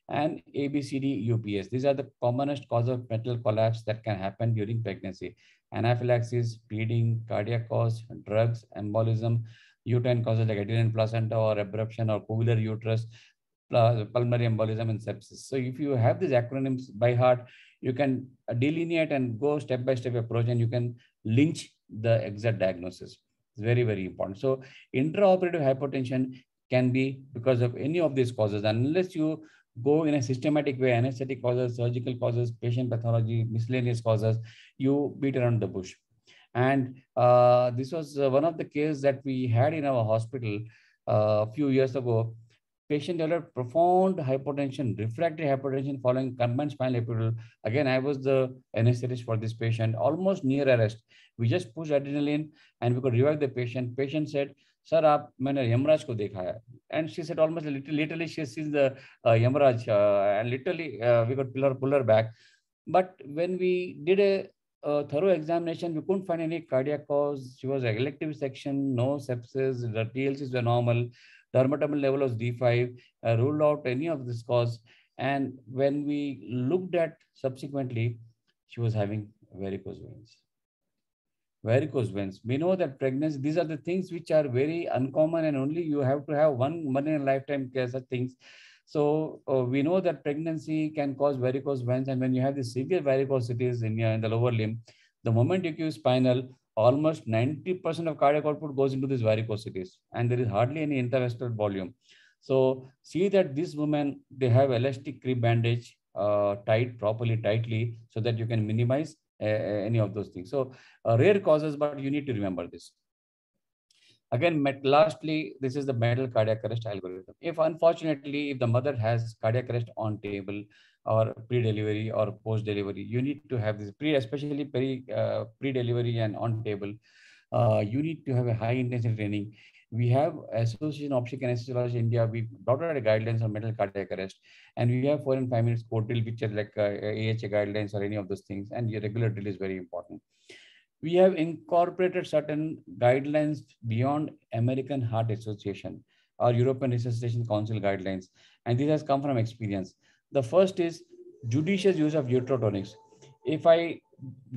and ABCD UPS. These are the commonest cause of metal collapse that can happen during pregnancy. Anaphylaxis, bleeding, cardiac cause, drugs, embolism, uterine causes like adherent placenta or abruption or covular uterus, pulmonary embolism, and sepsis. So if you have these acronyms by heart, you can delineate and go step-by-step approach, and you can lynch the exact diagnosis. It's very, very important. So intraoperative hypertension can be because of any of these causes, unless you go in a systematic way, anesthetic causes, surgical causes, patient pathology, miscellaneous causes, you beat around the bush. And this was one of the cases that we had in our hospital a few years ago. Patient developed profound hypertension, refractory hypertension following combined spinal epidural. Again, I was the anesthetist for this patient, almost near arrest. We just pushed adrenaline and we could revive the patient. Patient said, "Sir, मैंने Hemorrhage को देखा है." And she said almost literally she sees the Hemorrhage, and literally we could pull her back. But when we did a thorough examination, we couldn't find any cardiac cause. She was elective section, no sepsis, the TLCs were normal, dermatomal level was D5, ruled out any of this cause. And when we looked at subsequently, she was having varicose veins. Varicose veins. We know that pregnancy, these are the things which are very uncommon and only you have to have one in a lifetime case of things. So we know that pregnancy can cause varicose veins, and when you have the severe varicosities in the lower limb, the moment you give spinal, almost 90% of cardiac output goes into these varicosities, and there is hardly any intravascular volume. So see that these women, they have elastic crib bandage tied properly, tightly, so that you can minimize any of those things. So rare causes, but you need to remember this. Again, lastly, this is the metal cardiac arrest algorithm. If unfortunately, if the mother has cardiac arrest on table or pre-delivery or post-delivery, you need to have this especially pre-delivery and on table. You need to have a high intensity training. We have Association of Obstetric Anesthesiology India. We brought out a guidelines on metal cardiac arrest, and we have 4 and 5 minutes code drill, which are like AHA guidelines or any of those things. And your regular drill is very important. We have incorporated certain guidelines beyond American Heart Association or European Resuscitation Council guidelines, and this has come from experience. The first is judicious use of uterotonics. If I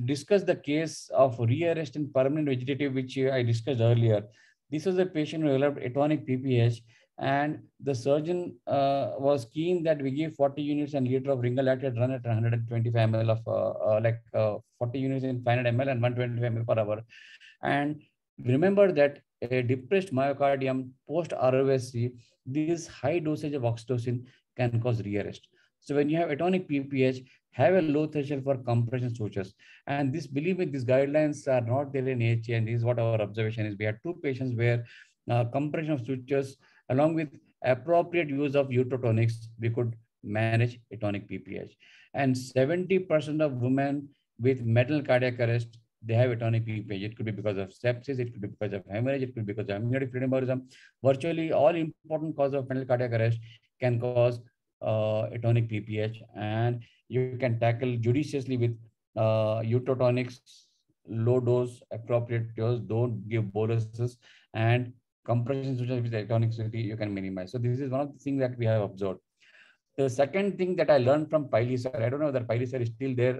discuss the case of rearrest in permanent vegetative, which I discussed earlier, this was a patient who developed atonic PPH, and the surgeon was keen that we give 40 units and liter of ringalactate run at 125 ml of 40 units in 500 ml and 125 ml per hour. And remember that a depressed myocardium post ROSC, this high dosage of oxytocin can cause rearrest. So when you have atonic PPH, have a low threshold for compression sutures. And this, believe me, these guidelines are not there in AHA, and this is what our observation is. We had 2 patients where compression of sutures along with appropriate use of uterotonics, we could manage atonic PPH. And 70% of women with metal cardiac arrest, they have atonic PPH. It could be because of sepsis, it could be because of hemorrhage, it could be because of amniotic fluid embolism. Virtually all important causes of metal cardiac arrest can cause atonic PPH, and you can tackle judiciously with uterotonics, low dose, appropriate dose, don't give boluses, and compression sutures with atonicity you can minimize. So this is one of the things that we have observed. The second thing that I learned from Piley sir, I don't know whether Piley sir is still there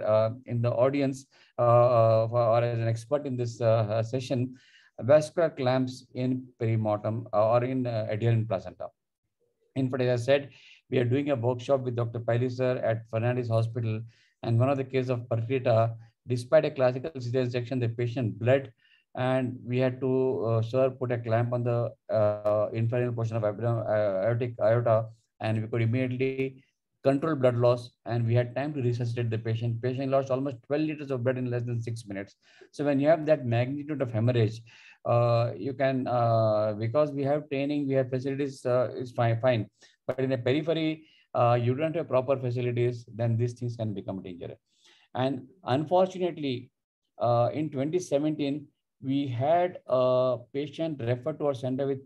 in the audience or as an expert in this session, vascular clamps in perimortem or in adherent placenta. In fact, as I said, we are doing a workshop with Dr. Piley sir at Fernandez Hospital, and one of the cases of percreta, despite a classical cesarean section, the patient bled, and we had to, sir, put a clamp on the inferior portion of aortic aorta, and we could immediately control blood loss, and we had time to resuscitate the patient. Patient lost almost 12 liters of blood in less than 6 minutes. So when you have that magnitude of hemorrhage, you can, because we have training, we have facilities, is fine. But in a periphery, you don't have proper facilities, then these things can become dangerous. And unfortunately, in 2017, we had a patient referred to our center with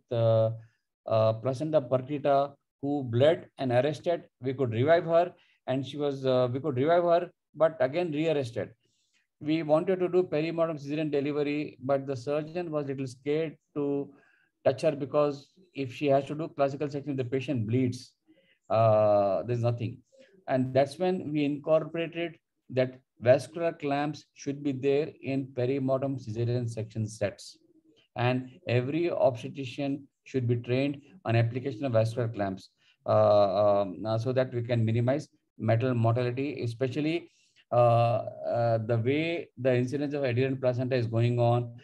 placenta percreta who bled and arrested. We could revive her, and she was, we could revive her, but again re-arrested. We wanted to do perimortem cesarean delivery, but the surgeon was a little scared to touch her because if she has to do classical section, the patient bleeds. There's nothing. And that's when we incorporated that vascular clamps should be there in perimortem cesarean section sets. And every obstetrician should be trained on application of vascular clamps so that we can minimize maternal mortality, especially the way the incidence of adherent placenta is going on.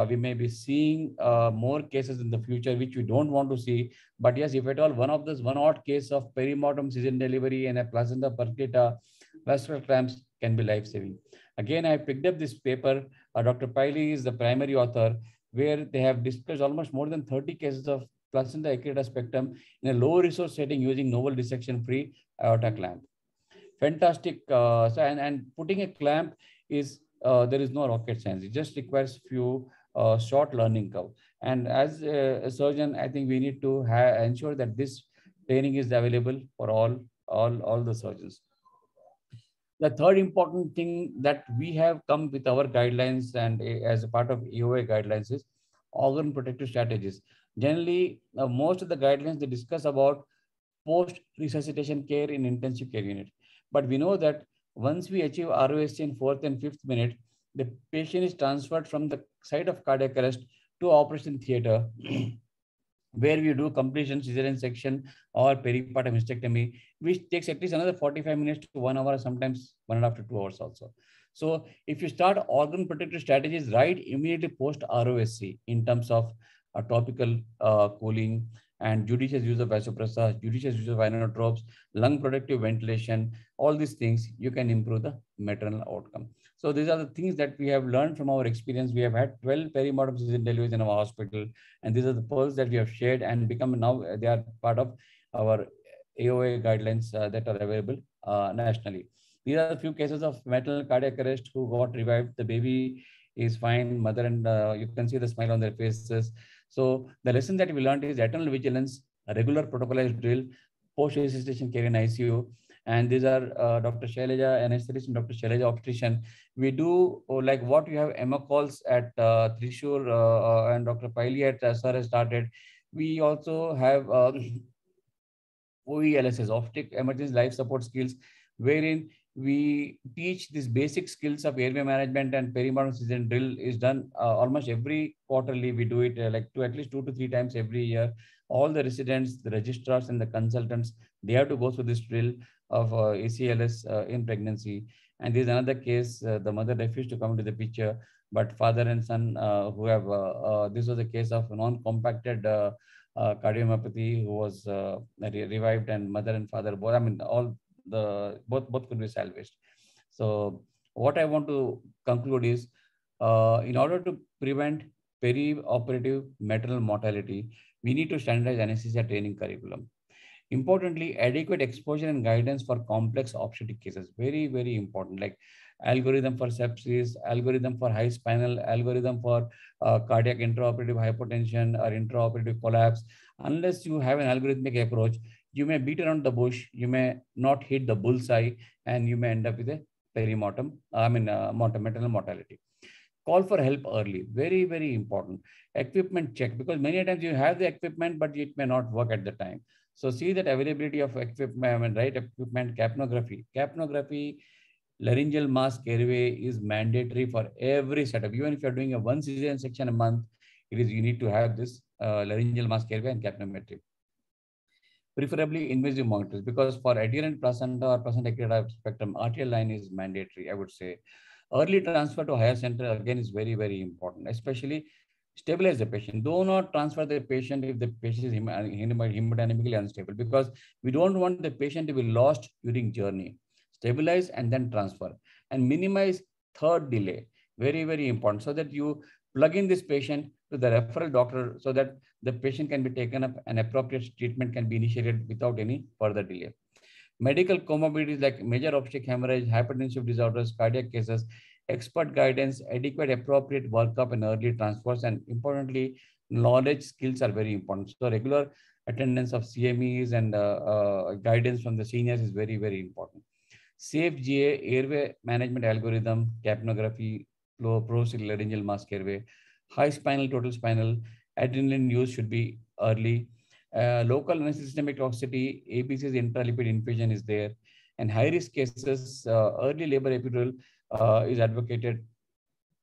We may be seeing more cases in the future, which we don't want to see. But yes, if at all one of this one odd case of perimortem cesarean delivery and a placenta percreta, vascular clamps can be life-saving. Again, I picked up this paper. Dr. Piley is the primary author, where they have discussed almost more than 30 cases of placenta accreta spectrum in a low resource setting using novel dissection-free aorta clamp. Fantastic. And putting a clamp is, there is no rocket science. It just requires few short learning curve. And as a surgeon, I think we need to ensure that this training is available for all the surgeons. The third important thing that we have come with our guidelines and as a part of EOA guidelines is organ protective strategies. Generally, most of the guidelines they discuss about post-resuscitation care in intensive care unit. But we know that once we achieve ROSC in 4th and 5th minute, the patient is transferred from the site of cardiac arrest to operation theater, where we do completion cesarean section or peripartum hysterectomy, which takes at least another 45 minutes to 1 hour, sometimes 1.5 to 2 hours also. So if you start organ protective strategies right immediately post ROSC in terms of topical cooling and judicious use of vasopressors, judicious use of inotropes, lung protective ventilation, all these things, you can improve the maternal outcome. So these are the things that we have learned from our experience. We have had 12 perimortem cesarean deliveries in our hospital, and these are the pearls that we have shared and become now they are part of our AOA guidelines that are available nationally. These are a few cases of maternal cardiac arrest who got revived. The baby is fine, mother and you can see the smile on their faces. So the lesson that we learned is eternal vigilance, a regular protocolized drill, post-resuscitation care in ICU. And these are Dr. Shailaja, anesthetist, and Dr. Shailaja, obstetrician. We do like what you have Emma calls at Trishur and Dr. Paili at SR has started. We also have OELSS, Optic Emergency Life Support Skills, wherein we teach these basic skills of airway management, and perimortem cesarean drill is done almost every quarterly. We do it like at least 2 to 3 times every year. All the residents, the registrars and the consultants, they have to go through this drill of ACLS in pregnancy. And there's another case, the mother refused to come to the picture, but father and son who have, this was a case of non-compacted cardiomyopathy who was revived, and mother and father both, I mean, all the both could be salvaged. So what I want to conclude is, in order to prevent peri-operative maternal mortality, we need to standardize anesthesia training curriculum. Importantly, adequate exposure and guidance for complex obstetric cases. Very, very important. Like algorithm for sepsis, algorithm for high spinal, algorithm for cardiac intraoperative hypertension or intraoperative collapse. Unless you have an algorithmic approach, you may beat around the bush, you may not hit the bullseye, and you may end up with a perimortem, maternal mortality. Call for help early. Very, very important. Equipment check, because many times you have the equipment, but it may not work at the time. So see that availability of equipment, right equipment, capnography. Capnography, laryngeal mask airway is mandatory for every setup. Even if you're doing a 1 cesarean section a month, you need to have this laryngeal mask airway and capnometry. Preferably invasive monitors, because for adherent placenta or placenta accreta spectrum, arterial line is mandatory, I would say. Early transfer to higher center again is very, very important, especially stabilize the patient. Do not transfer the patient if the patient is hemodynamically unstable, because we don't want the patient to be lost during journey. Stabilize and then transfer, and minimize third delay. Very, very important, so that you plug in this patient to the referral doctor so that the patient can be taken up and appropriate treatment can be initiated without any further delay. Medical comorbidities like major obstetric hemorrhage, hypertensive disorders, cardiac cases, expert guidance, adequate appropriate workup and early transfers, and importantly, knowledge skills are very important. So regular attendance of CMEs and guidance from the seniors is very, very important. Safe GA, airway management algorithm, capnography, laryngeal mask airway, high spinal, total spinal, adrenaline use should be early. Local systemic toxicity, ABC's intralipid infusion is there. And high-risk cases, early labor epidural is advocated.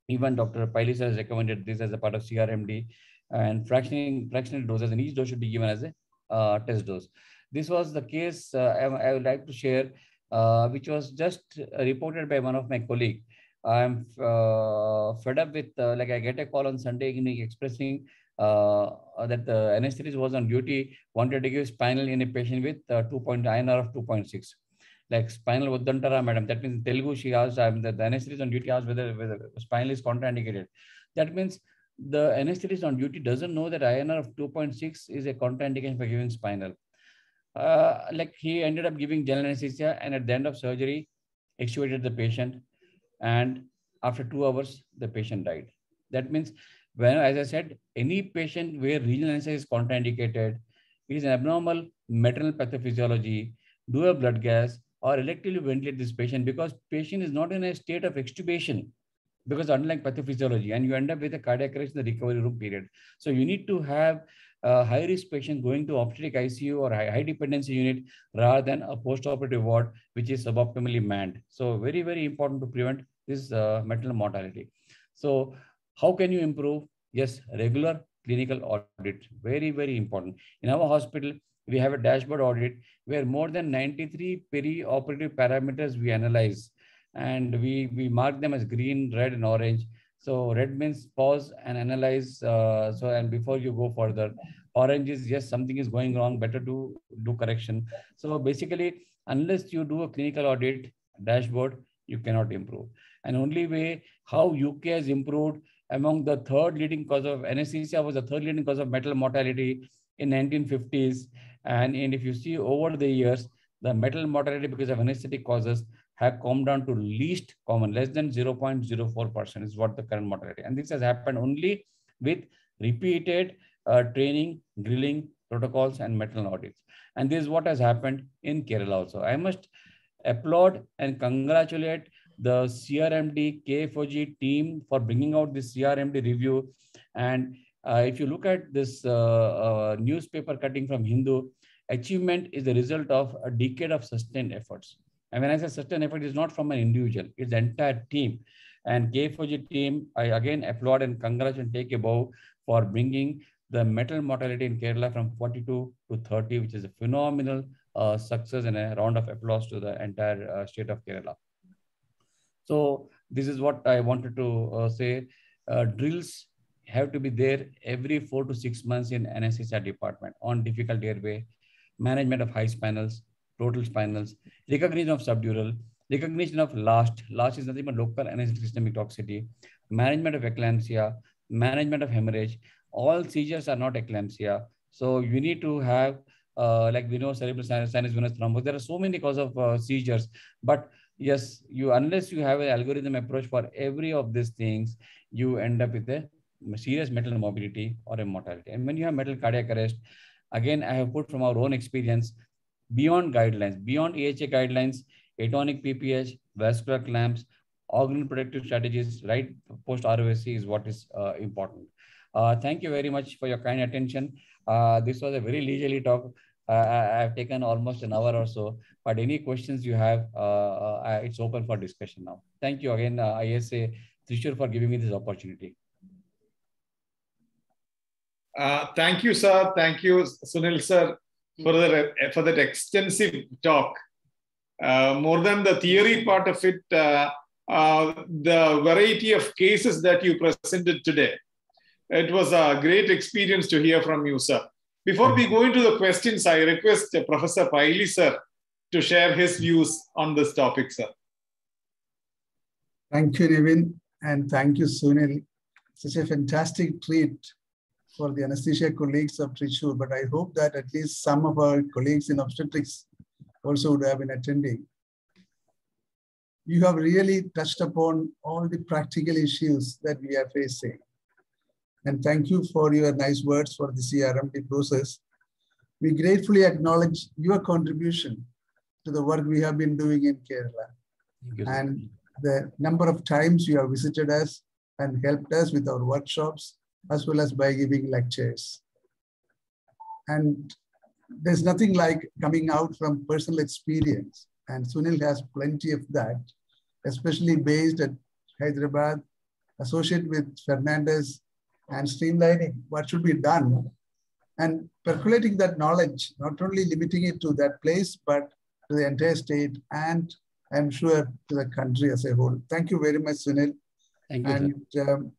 Even Dr. Pailis has recommended this as a part of CRMD, and fractional doses, and each dose should be given as a test dose. This was the case I would like to share, which was just reported by one of my colleagues. I'm fed up with, like I get a call on Sunday evening expressing that the anesthetist was on duty, wanted to give spinal in a patient with INR of 2.6. Like spinal Uddantara, madam. That means in Telugu, she asked, the anesthetist on duty asked whether spinal is contraindicated. That means the anesthetist on duty doesn't know that INR of 2.6 is a contraindication for giving spinal. Like he ended up giving general anesthesia, and at the end of surgery, extubated the patient. And after 2 hours, the patient died. That means, when, as I said, any patient where regional anesthesia is contraindicated, it is an abnormal maternal pathophysiology, do a blood gas, or electively ventilate this patient because patient is not in a state of extubation because underlying pathophysiology, and you end up with a cardiac arrest in the recovery room period. So you need to have a high-risk patient going to obstetric ICU or high dependency unit rather than a post-operative ward, which is suboptimally manned. So very, very important to prevent this maternal mortality. So how can you improve? Yes, regular clinical audit, very, very important. In our hospital, we have a dashboard audit where more than 93 peri-operative parameters we analyze, and we mark them as green, red, and orange. So red means pause and analyze. And before you go further, orange is yes, something is going wrong, better to do correction. So basically, unless you do a clinical audit dashboard, you cannot improve. And only way how UK has improved among the third leading cause of anesthesia was the third leading cause of maternal mortality in 1950s. And if you see over the years, the maternal mortality because of anesthetic causes have come down to least common, less than 0.04% is what the current mortality. And this has happened only with repeated training, drilling, protocols, and maternal audits. And this is what has happened in Kerala also. I must applaud and congratulate the CRMD KFOG team for bringing out this CRMD review. And if you look at this newspaper cutting from Hindu, achievement is the result of a decade of sustained efforts. And when I say sustained effort, it's not from an individual, it's the entire team. And KFOG team, I again applaud and congratulate and take a bow for bringing the maternal mortality in Kerala from 42 to 30, which is a phenomenal success, and a round of applause to the entire state of Kerala. So this is what I wanted to say. Drills have to be there every 4 to 6 months in anesthesia department on difficult airway, management of high spinals, total spinals, recognition of subdural, recognition of last is nothing but local anesthetic systemic toxicity, management of eclampsia, management of hemorrhage. All seizures are not eclampsia. So you need to have, like we know, cerebral sinus venous thrombus. There are so many causes of seizures, but yes, unless you have an algorithm approach for every of these things, you end up with a serious maternal morbidity or a mortality. And when you have maternal cardiac arrest, again, I have put from our own experience, beyond guidelines, beyond AHA guidelines, atonic PPH, vascular clamps, organ protective strategies, right? Post ROSC is what is important. Thank you very much for your kind attention. This was a very leisurely talk. I've taken almost an hour or so, but any questions you have, it's open for discussion now. Thank you again, ISA Trishur, for giving me this opportunity. Thank you, sir. Thank you, Sunil, sir, for that extensive talk. More than the theory part of it, the variety of cases that you presented today, it was a great experience to hear from you, sir. Before we go into the questions, I request Professor Paili, sir, to share his views on this topic, sir. Thank you, Navin, and thank you, Sunil. Such a fantastic treat for the anesthesia colleagues of Trishur, but I hope that at least some of our colleagues in obstetrics also would have been attending. You have really touched upon all the practical issues that we are facing. And thank you for your nice words for the CRMD process. We gratefully acknowledge your contribution to the work we have been doing in Kerala. And the number of times you have visited us and helped us with our workshops, as well as by giving lectures. And there's nothing like coming out from personal experience. And Sunil has plenty of that, especially based at Hyderabad, associated with Fernandez, and streamlining what should be done and percolating that knowledge, not only limiting it to that place, but to the entire state and I'm sure to the country as a whole. Thank you very much, Sunil. Thank you, and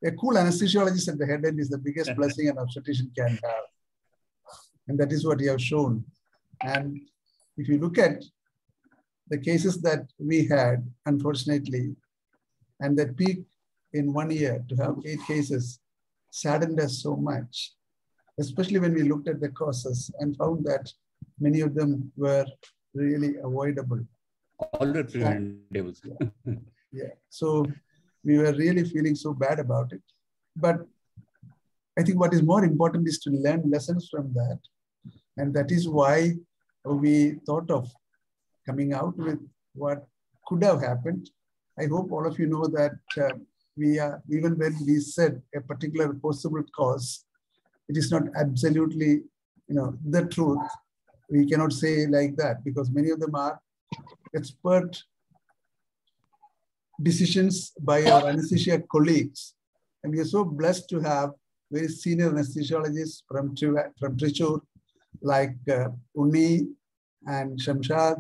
a cool anesthesiologist at the head end is the biggest blessing an obstetrician can have. And that is what you have shown. And if you look at the cases that we had, unfortunately, and that peak in 1 year to have 8 cases saddened us so much, especially when we looked at the causes and found that many of them were really avoidable. All the preventable. Yeah. So we were really feeling so bad about it. But I think what is more important is to learn lessons from that. And that is why we thought of coming out with what could have happened. I hope all of you know that even when we said a particular possible cause, it is not absolutely, the truth. We cannot say like that because many of them are expert decisions by our anesthesia colleagues. And we are so blessed to have very senior anesthesiologists from Trichure, like Unni and Shamshad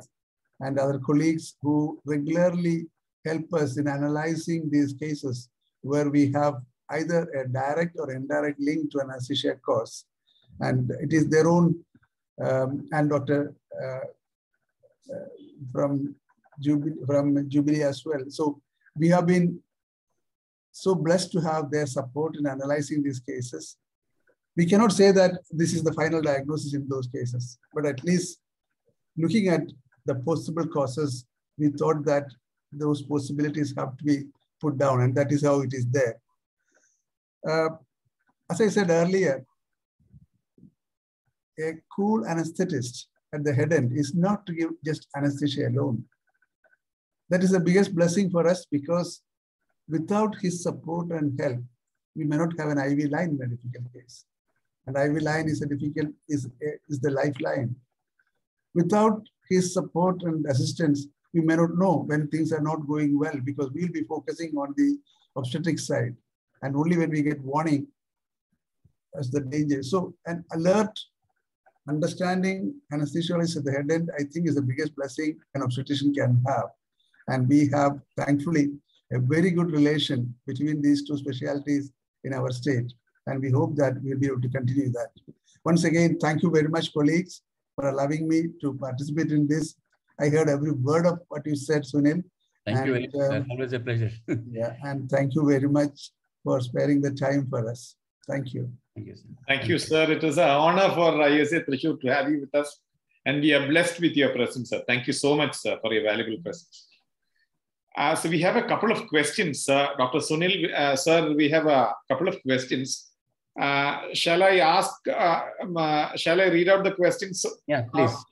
and other colleagues who regularly help us in analyzing these cases where we have either a direct or indirect link to anesthesia cause. And it is their own, and Dr. From Jubilee as well. So we have been so blessed to have their support in analyzing these cases. We cannot say that this is the final diagnosis in those cases, but at least looking at the possible causes, we thought that those possibilities have to be put down, and that is how it is there. As I said earlier, a cool anesthetist at the head end is not to give just anesthesia alone. That is the biggest blessing for us because without his support and help, we may not have an IV line in a difficult case. And IV line is the lifeline. Without his support and assistance, we may not know when things are not going well because we'll be focusing on the obstetric side. And only when we get warning as the danger. So an alert, understanding anesthesiologist at the head end, I think is the biggest blessing an obstetrician can have. And we have, thankfully, a very good relation between these two specialties in our state. And we hope that we'll be able to continue that. Once again, thank you very much, colleagues, for allowing me to participate in this. I heard every word of what you said, Sunil. Thank you very much. Always a pleasure. Yeah, and thank you very much for sparing the time for us. Thank you. Thank you, sir. Thank you, sir. It is an honor for ISA Trichure to have you with us. And we are blessed with your presence, sir. Thank you so much, sir, for your valuable presence. So we have a couple of questions, Dr. Sunil. Sir, we have a couple of questions. Shall I read out the questions? Yeah,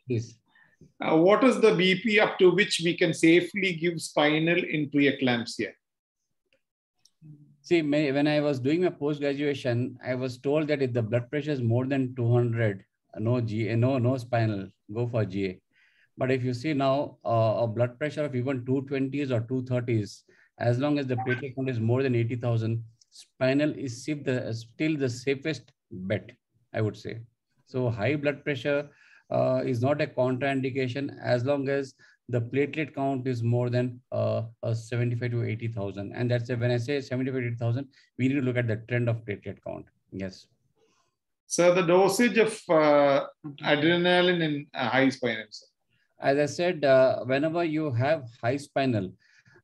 please. What is the BP up to which we can safely give spinal in preeclampsia? See, when I was doing my post-graduation, I was told that if the blood pressure is more than 200, no GA, no spinal, go for GA. But if you see now, a blood pressure of even 220s or 230s, as long as the platelet count is more than 80,000, spinal is still the safest bet, I would say. So high blood pressure is not a contraindication as long as the platelet count is more than 75 to 80,000. And that's when I say 75 to 80,000, we need to look at the trend of platelet count. Yes. So the dosage of adrenaline in high spinal. As I said, whenever you have high spinal,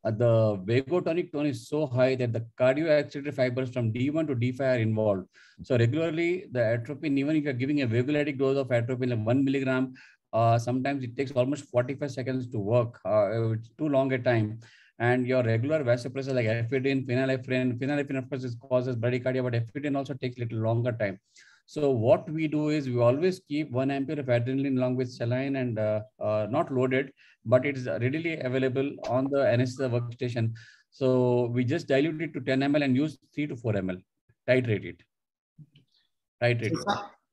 the vagotonic tone is so high that the cardioaccessory fibers from D1 to D5 are involved. So regularly, the atropine, even if you're giving a vagolytic dose of atropine, like 1 milligram, sometimes it takes almost 45 seconds to work. It's too long a time. And your regular vasopressor like ephedrine, phenylephrine, of course, causes bradycardia, but ephedrine also takes a little longer time. So what we do is we always keep 1 ampere of adrenaline along with saline and not loaded, but it is readily available on the anesthesia workstation. So we just dilute it to 10 ml and use 3 to 4 ml. Titrate it.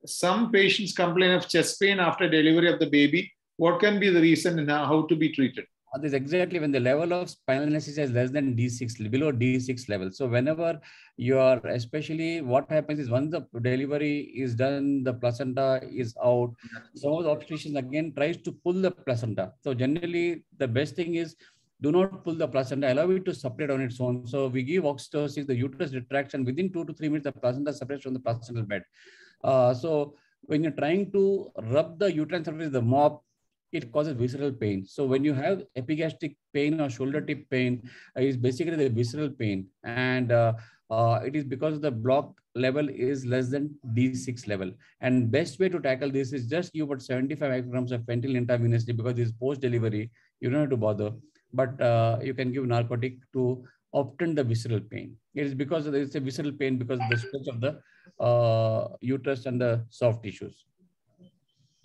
Some patients complain of chest pain after delivery of the baby. What can be the reason and how to be treated? This is exactly when the level of spinal anesthesia is less than D6, below D6 level. So whenever you are, especially what happens is once the delivery is done, the placenta is out. Some of the obstetricians again tries to pull the placenta. So generally the best thing is do not pull the placenta, allow it to separate on its own. So we give oxytocin, the uterus retraction, within 2 to 3 minutes, the placenta separates from the placental bed. So when you're trying to rub the uterine surface with the mop, it causes visceral pain. So when you have epigastric pain or shoulder tip pain, it's basically the visceral pain. And it is because the block level is less than D6 level. And best way to tackle this is just give about 75 micrograms of fentanyl intravenously because this is post-delivery. You don't have to bother. But you can give narcotic to obtain the visceral pain. It is because it's a visceral pain because of the stretch of the uterus and the soft tissues.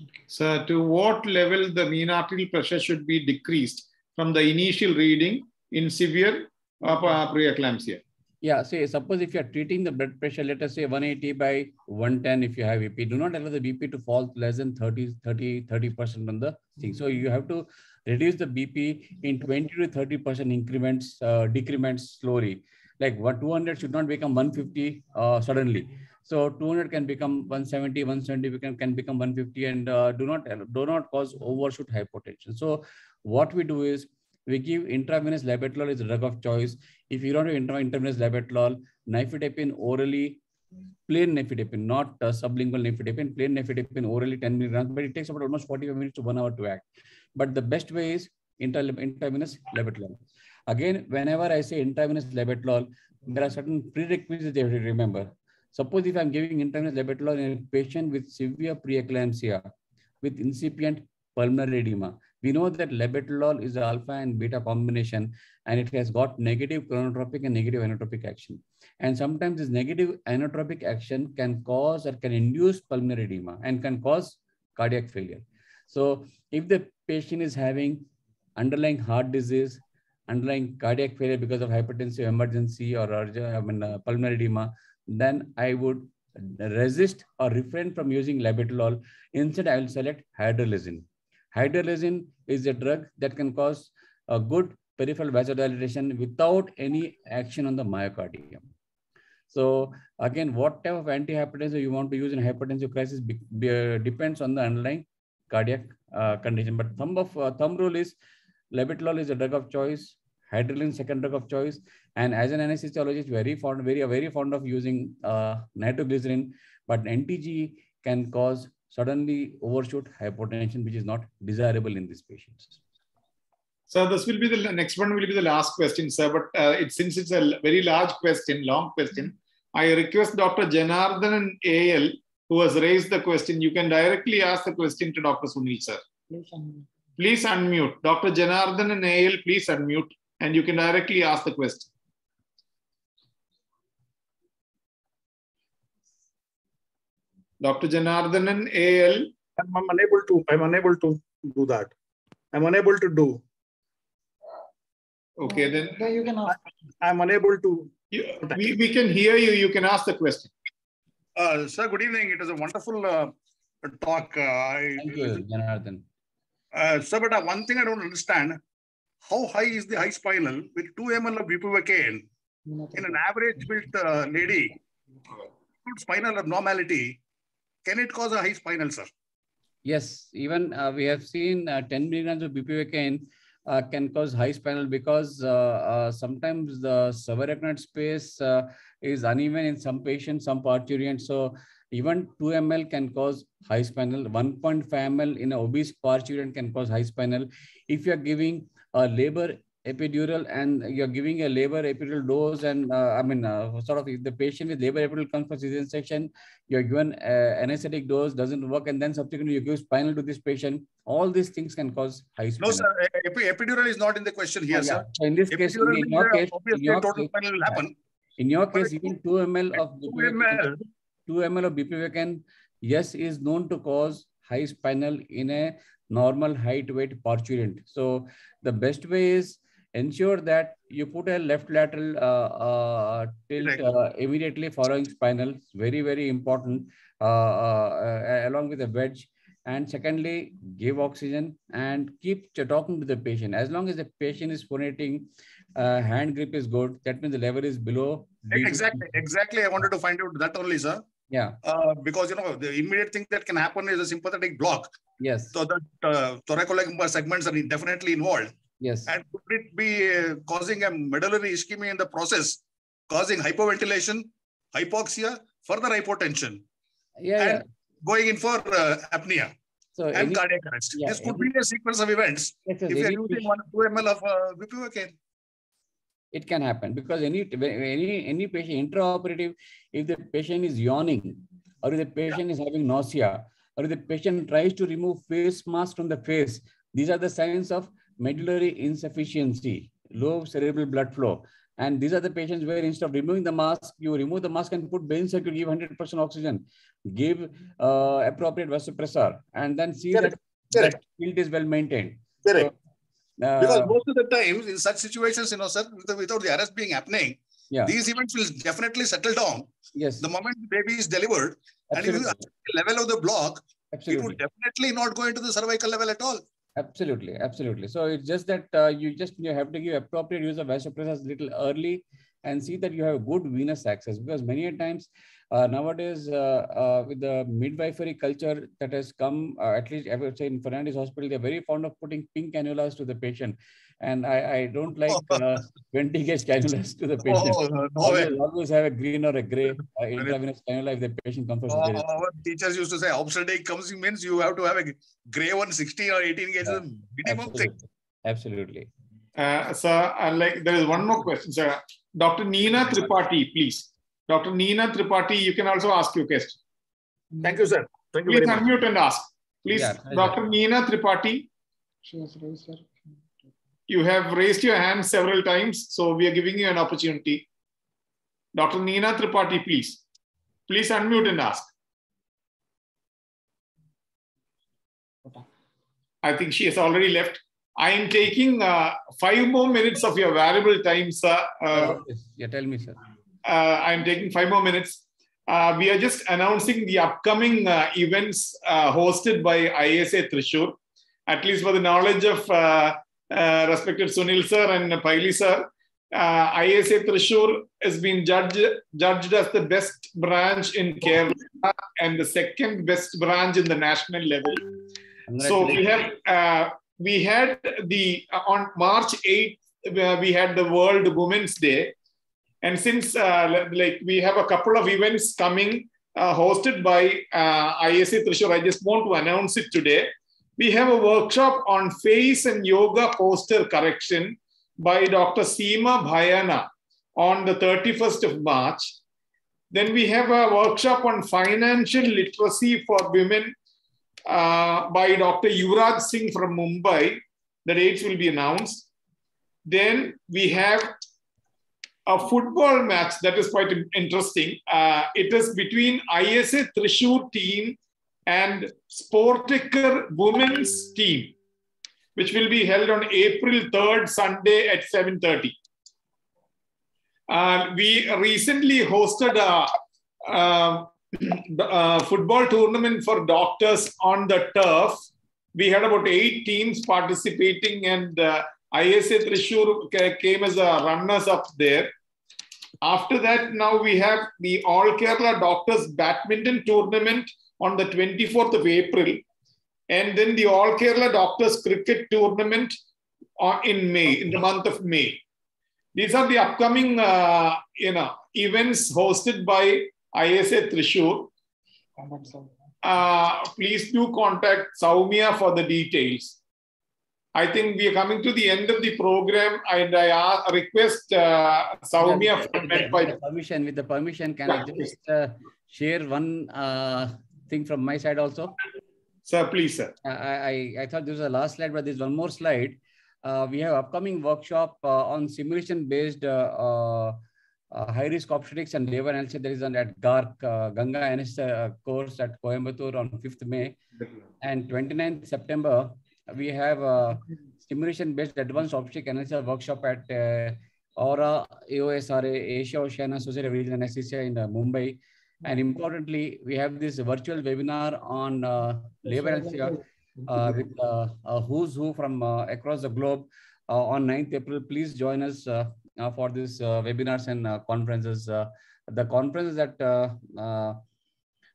Okay. So to what level the mean arterial pressure should be decreased from the initial reading in severe preeclampsia? Yeah, say suppose if you are treating the blood pressure, let us say 180 by 110 if you have BP, do not allow the BP to fall less than 30% on the thing. So you have to reduce the BP in 20 to 30% increments, decrements slowly. Like 200 should not become 150 suddenly. So 200 can become 170, 170 can become 150, and do not cause overshoot hypotension. So what we do is we give intravenous labetalol is a drug of choice. If you don't have intravenous labetalol, nifedipine orally, plain nifedipine, not sublingual nifedipine, plain nifedipine orally 10 milligrams, but it takes about almost 45 minutes to 1 hour to act. But the best way is intravenous labetalol. Again, whenever I say intravenous labetalol, there are certain prerequisites they have to remember. Suppose if I'm giving intravenous labetalol in a patient with severe preeclampsia, with incipient pulmonary edema, we know that labetalol is the alpha and beta combination, and it has got negative chronotropic and negative inotropic action. And sometimes this negative inotropic action can cause or can induce pulmonary edema and can cause cardiac failure. So if the patient is having underlying heart disease, underlying cardiac failure because of hypertensive emergency or pulmonary edema, then I would resist or refrain from using labetalol. Instead, I will select hydralazine. Hydralazine is a drug that can cause a good peripheral vasodilation without any action on the myocardium. So again, what type of antihypertensive you want to use in hypertensive crisis depends on the underlying cardiac condition. But thumb rule is labetalol is a drug of choice, hydralazine second drug of choice, and as an anesthesiologist, very fond of using nitroglycerin. But NTG can cause suddenly overshoot hypotension, which is not desirable in these patients. So this will be the next one will be the last question, sir. But since it's a very large question, long question, I request Dr. Janardhan AL, who has raised the question. You can directly ask the question to Dr. Sunil, sir. Please unmute. Dr. Janardhan AL, please unmute, and you can directly ask the question. Dr. Janardhan AL. I'm unable to do that. I'm unable to do. Okay, then. No, you can ask. I'm unable to. We can hear you. You can ask the question. Sir, good evening. It was a wonderful talk. Thank you, Janardhan. Sir, but one thing I don't understand, how high is the high spinal with 2 ml of bupivacaine in an average built lady, spinal abnormality? Can it cause a high spinal, sir? Yes, even we have seen 10 milligrams of bupivacaine can cause high spinal because sometimes the subarachnoid space is uneven in some patients, some parturients. So even 2 ml can cause high spinal. 1.5 ml in an obese parturient can cause high spinal. If you are giving a labor epidural and you're giving a labor epidural dose, and sort of if the patient with labor epidural comes for cesarean section, you're given anesthetic dose, doesn't work, and then subsequently you give spinal to this patient, all these things can cause high spinal. No, sir, epidural is not in the question here, sir. So in this case, in your case, total spinal will happen. In your case, even 2 ml of bupivacaine, yes, is known to cause high spinal in a normal height weight parturient. So the best way is ensure that you put a left lateral tilt immediately following spinal. It's very, very important, along with a wedge. And secondly, give oxygen and keep talking to the patient. As long as the patient is phonating, hand grip is good, that means the level is below. Exactly. I wanted to find out that only, sir. Yeah. Because, the immediate thing that can happen is a sympathetic block. Yes. So the thoracoleg segments are definitely involved. Yes. And could it be causing a medullary ischemia in the process, causing hypoventilation, hypoxia, further hypotension, and going in for apnea and cardiac arrest? This could be a sequence of events if you are using 1 or 2 ml of bupivacaine. It can happen because any patient intraoperative, if the patient is yawning, or if the patient is having nausea, or if the patient tries to remove face mask from the face, these are the signs of medullary insufficiency, low cerebral blood flow. And these are the patients where instead of removing the mask, you remove the mask and put brain circuit, give 100% oxygen, give appropriate vasopressor, and then see that that field is well maintained. Correct. So, because most of the times in such situations, you know, sir, without the arrest being happening, these events will definitely settle down. Yes. The moment the baby is delivered, absolutely. And if you the level of the block, absolutely, it would definitely not go into the cervical level at all. Absolutely, absolutely. So it's just that you have to give appropriate use of vasopressors a little early and see that you have good venous access, because many times nowadays with the midwifery culture that has come, at least I would say in Fernandez Hospital, they're very fond of putting pink cannulas to the patient. And I don't like 20 gauge cannulas to the patient. Always have a green or a gray intravenous cannula if the patient comes. Our teachers used to say obstetric comes means you have to have a gray one, 16 or 18 gauge minimum thing. Absolutely. Sir, like there is one more question, sir. Dr. Neena Tripathi, please. Dr. Neena Tripathi, you can also ask your question. Thank you, sir. Thank you very much. Please unmute and ask. Please, Dr. Neena Tripathi. She has raised her. You have raised your hand several times, so we are giving you an opportunity. Dr. Neena Tripathi, please. Please unmute and ask. I think she has already left. I am taking 5 more minutes of your valuable time, sir. Yeah, tell me, sir. I am taking 5 more minutes. We are just announcing the upcoming events hosted by ISA Thrissur. At least for the knowledge of respected Sunil sir and Paili sir, ISA Thrissur has been judged as the best branch in Kerala and the second best branch in the national level. So we had on March 8th, we had the World Women's Day. And since we have a couple of events coming hosted by ISA Thrissur, I just want to announce it today. We have a workshop on face and yoga posture correction by Dr. Seema Bhayana on the 31st of March. Then we have a workshop on financial literacy for women by Dr. Yuvraj Singh from Mumbai. The dates will be announced. Then we have a football match that is quite interesting. It is between ISA Thrissur team and Sportiker women's team, which will be held on April 3rd, Sunday at 7:30. We recently hosted a football tournament for doctors on the turf. We had about 8 teams participating, and ISA Thrissur came as a runners-up there. After that, now we have the All Kerala Doctors Badminton Tournament on the 24th of April, and then the All Kerala Doctors Cricket Tournament in May, in the month of May. These are the upcoming events hosted by ISA Thrissur. Please do contact Saumya for the details. I think we are coming to the end of the program, and I request Saumya for MedPiper. With the permission, can I just share one thing from my side also? Sir, please, sir. I thought this was the last slide, but there's one more slide. We have upcoming workshop on simulation-based high-risk obstetrics and labor analysis that is on at GARC, Ganga Anesthesia course at Coimbatore on 5th May. And 29th September, we have a simulation-based advanced obstetric anesthesia workshop at Aura AOSRA, Asia Oceania Society of Regional Anesthesia in Mumbai. And importantly, we have this virtual webinar on labor anesthesia with a who's who from across the globe on 9th April. Please join us for these webinars and conferences. The conferences at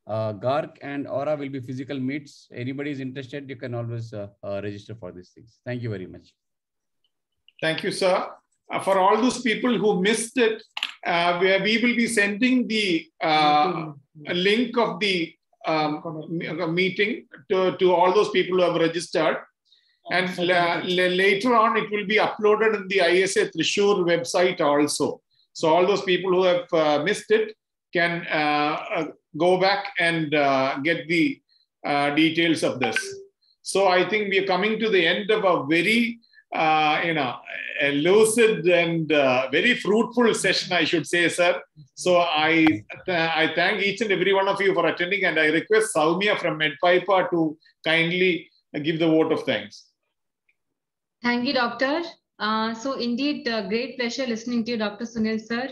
GARC and Aura will be physical meets. Anybody is interested, you can always register for these things. Thank you very much. Thank you, sir. For all those people who missed it, we will be sending the link of the meeting to all those people who have registered. And later on, it will be uploaded on the ISA Thrissur website also. So all those people who have missed it can go back and get the details of this. So I think we are coming to the end of a very a lucid and very fruitful session, I should say, sir. So I thank each and every one of you for attending, and I request Soumya from MedPiper to kindly give the vote of thanks. Thank you, Doctor. So indeed, great pleasure listening to you, Dr. Sunil, sir.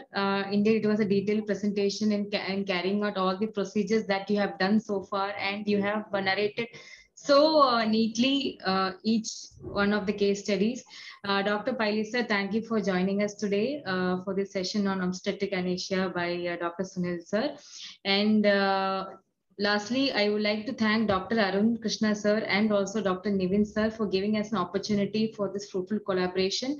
Indeed, it was a detailed presentation and carrying out all the procedures that you have done so far, and you have narrated so neatly each one of the case studies. Dr. Pillai, sir, thank you for joining us today for this session on obstetric anesthesia by Dr. Sunil, sir. And lastly, I would like to thank Dr. Arun Krishna, sir, and also Dr. Nivin, sir, for giving us an opportunity for this fruitful collaboration.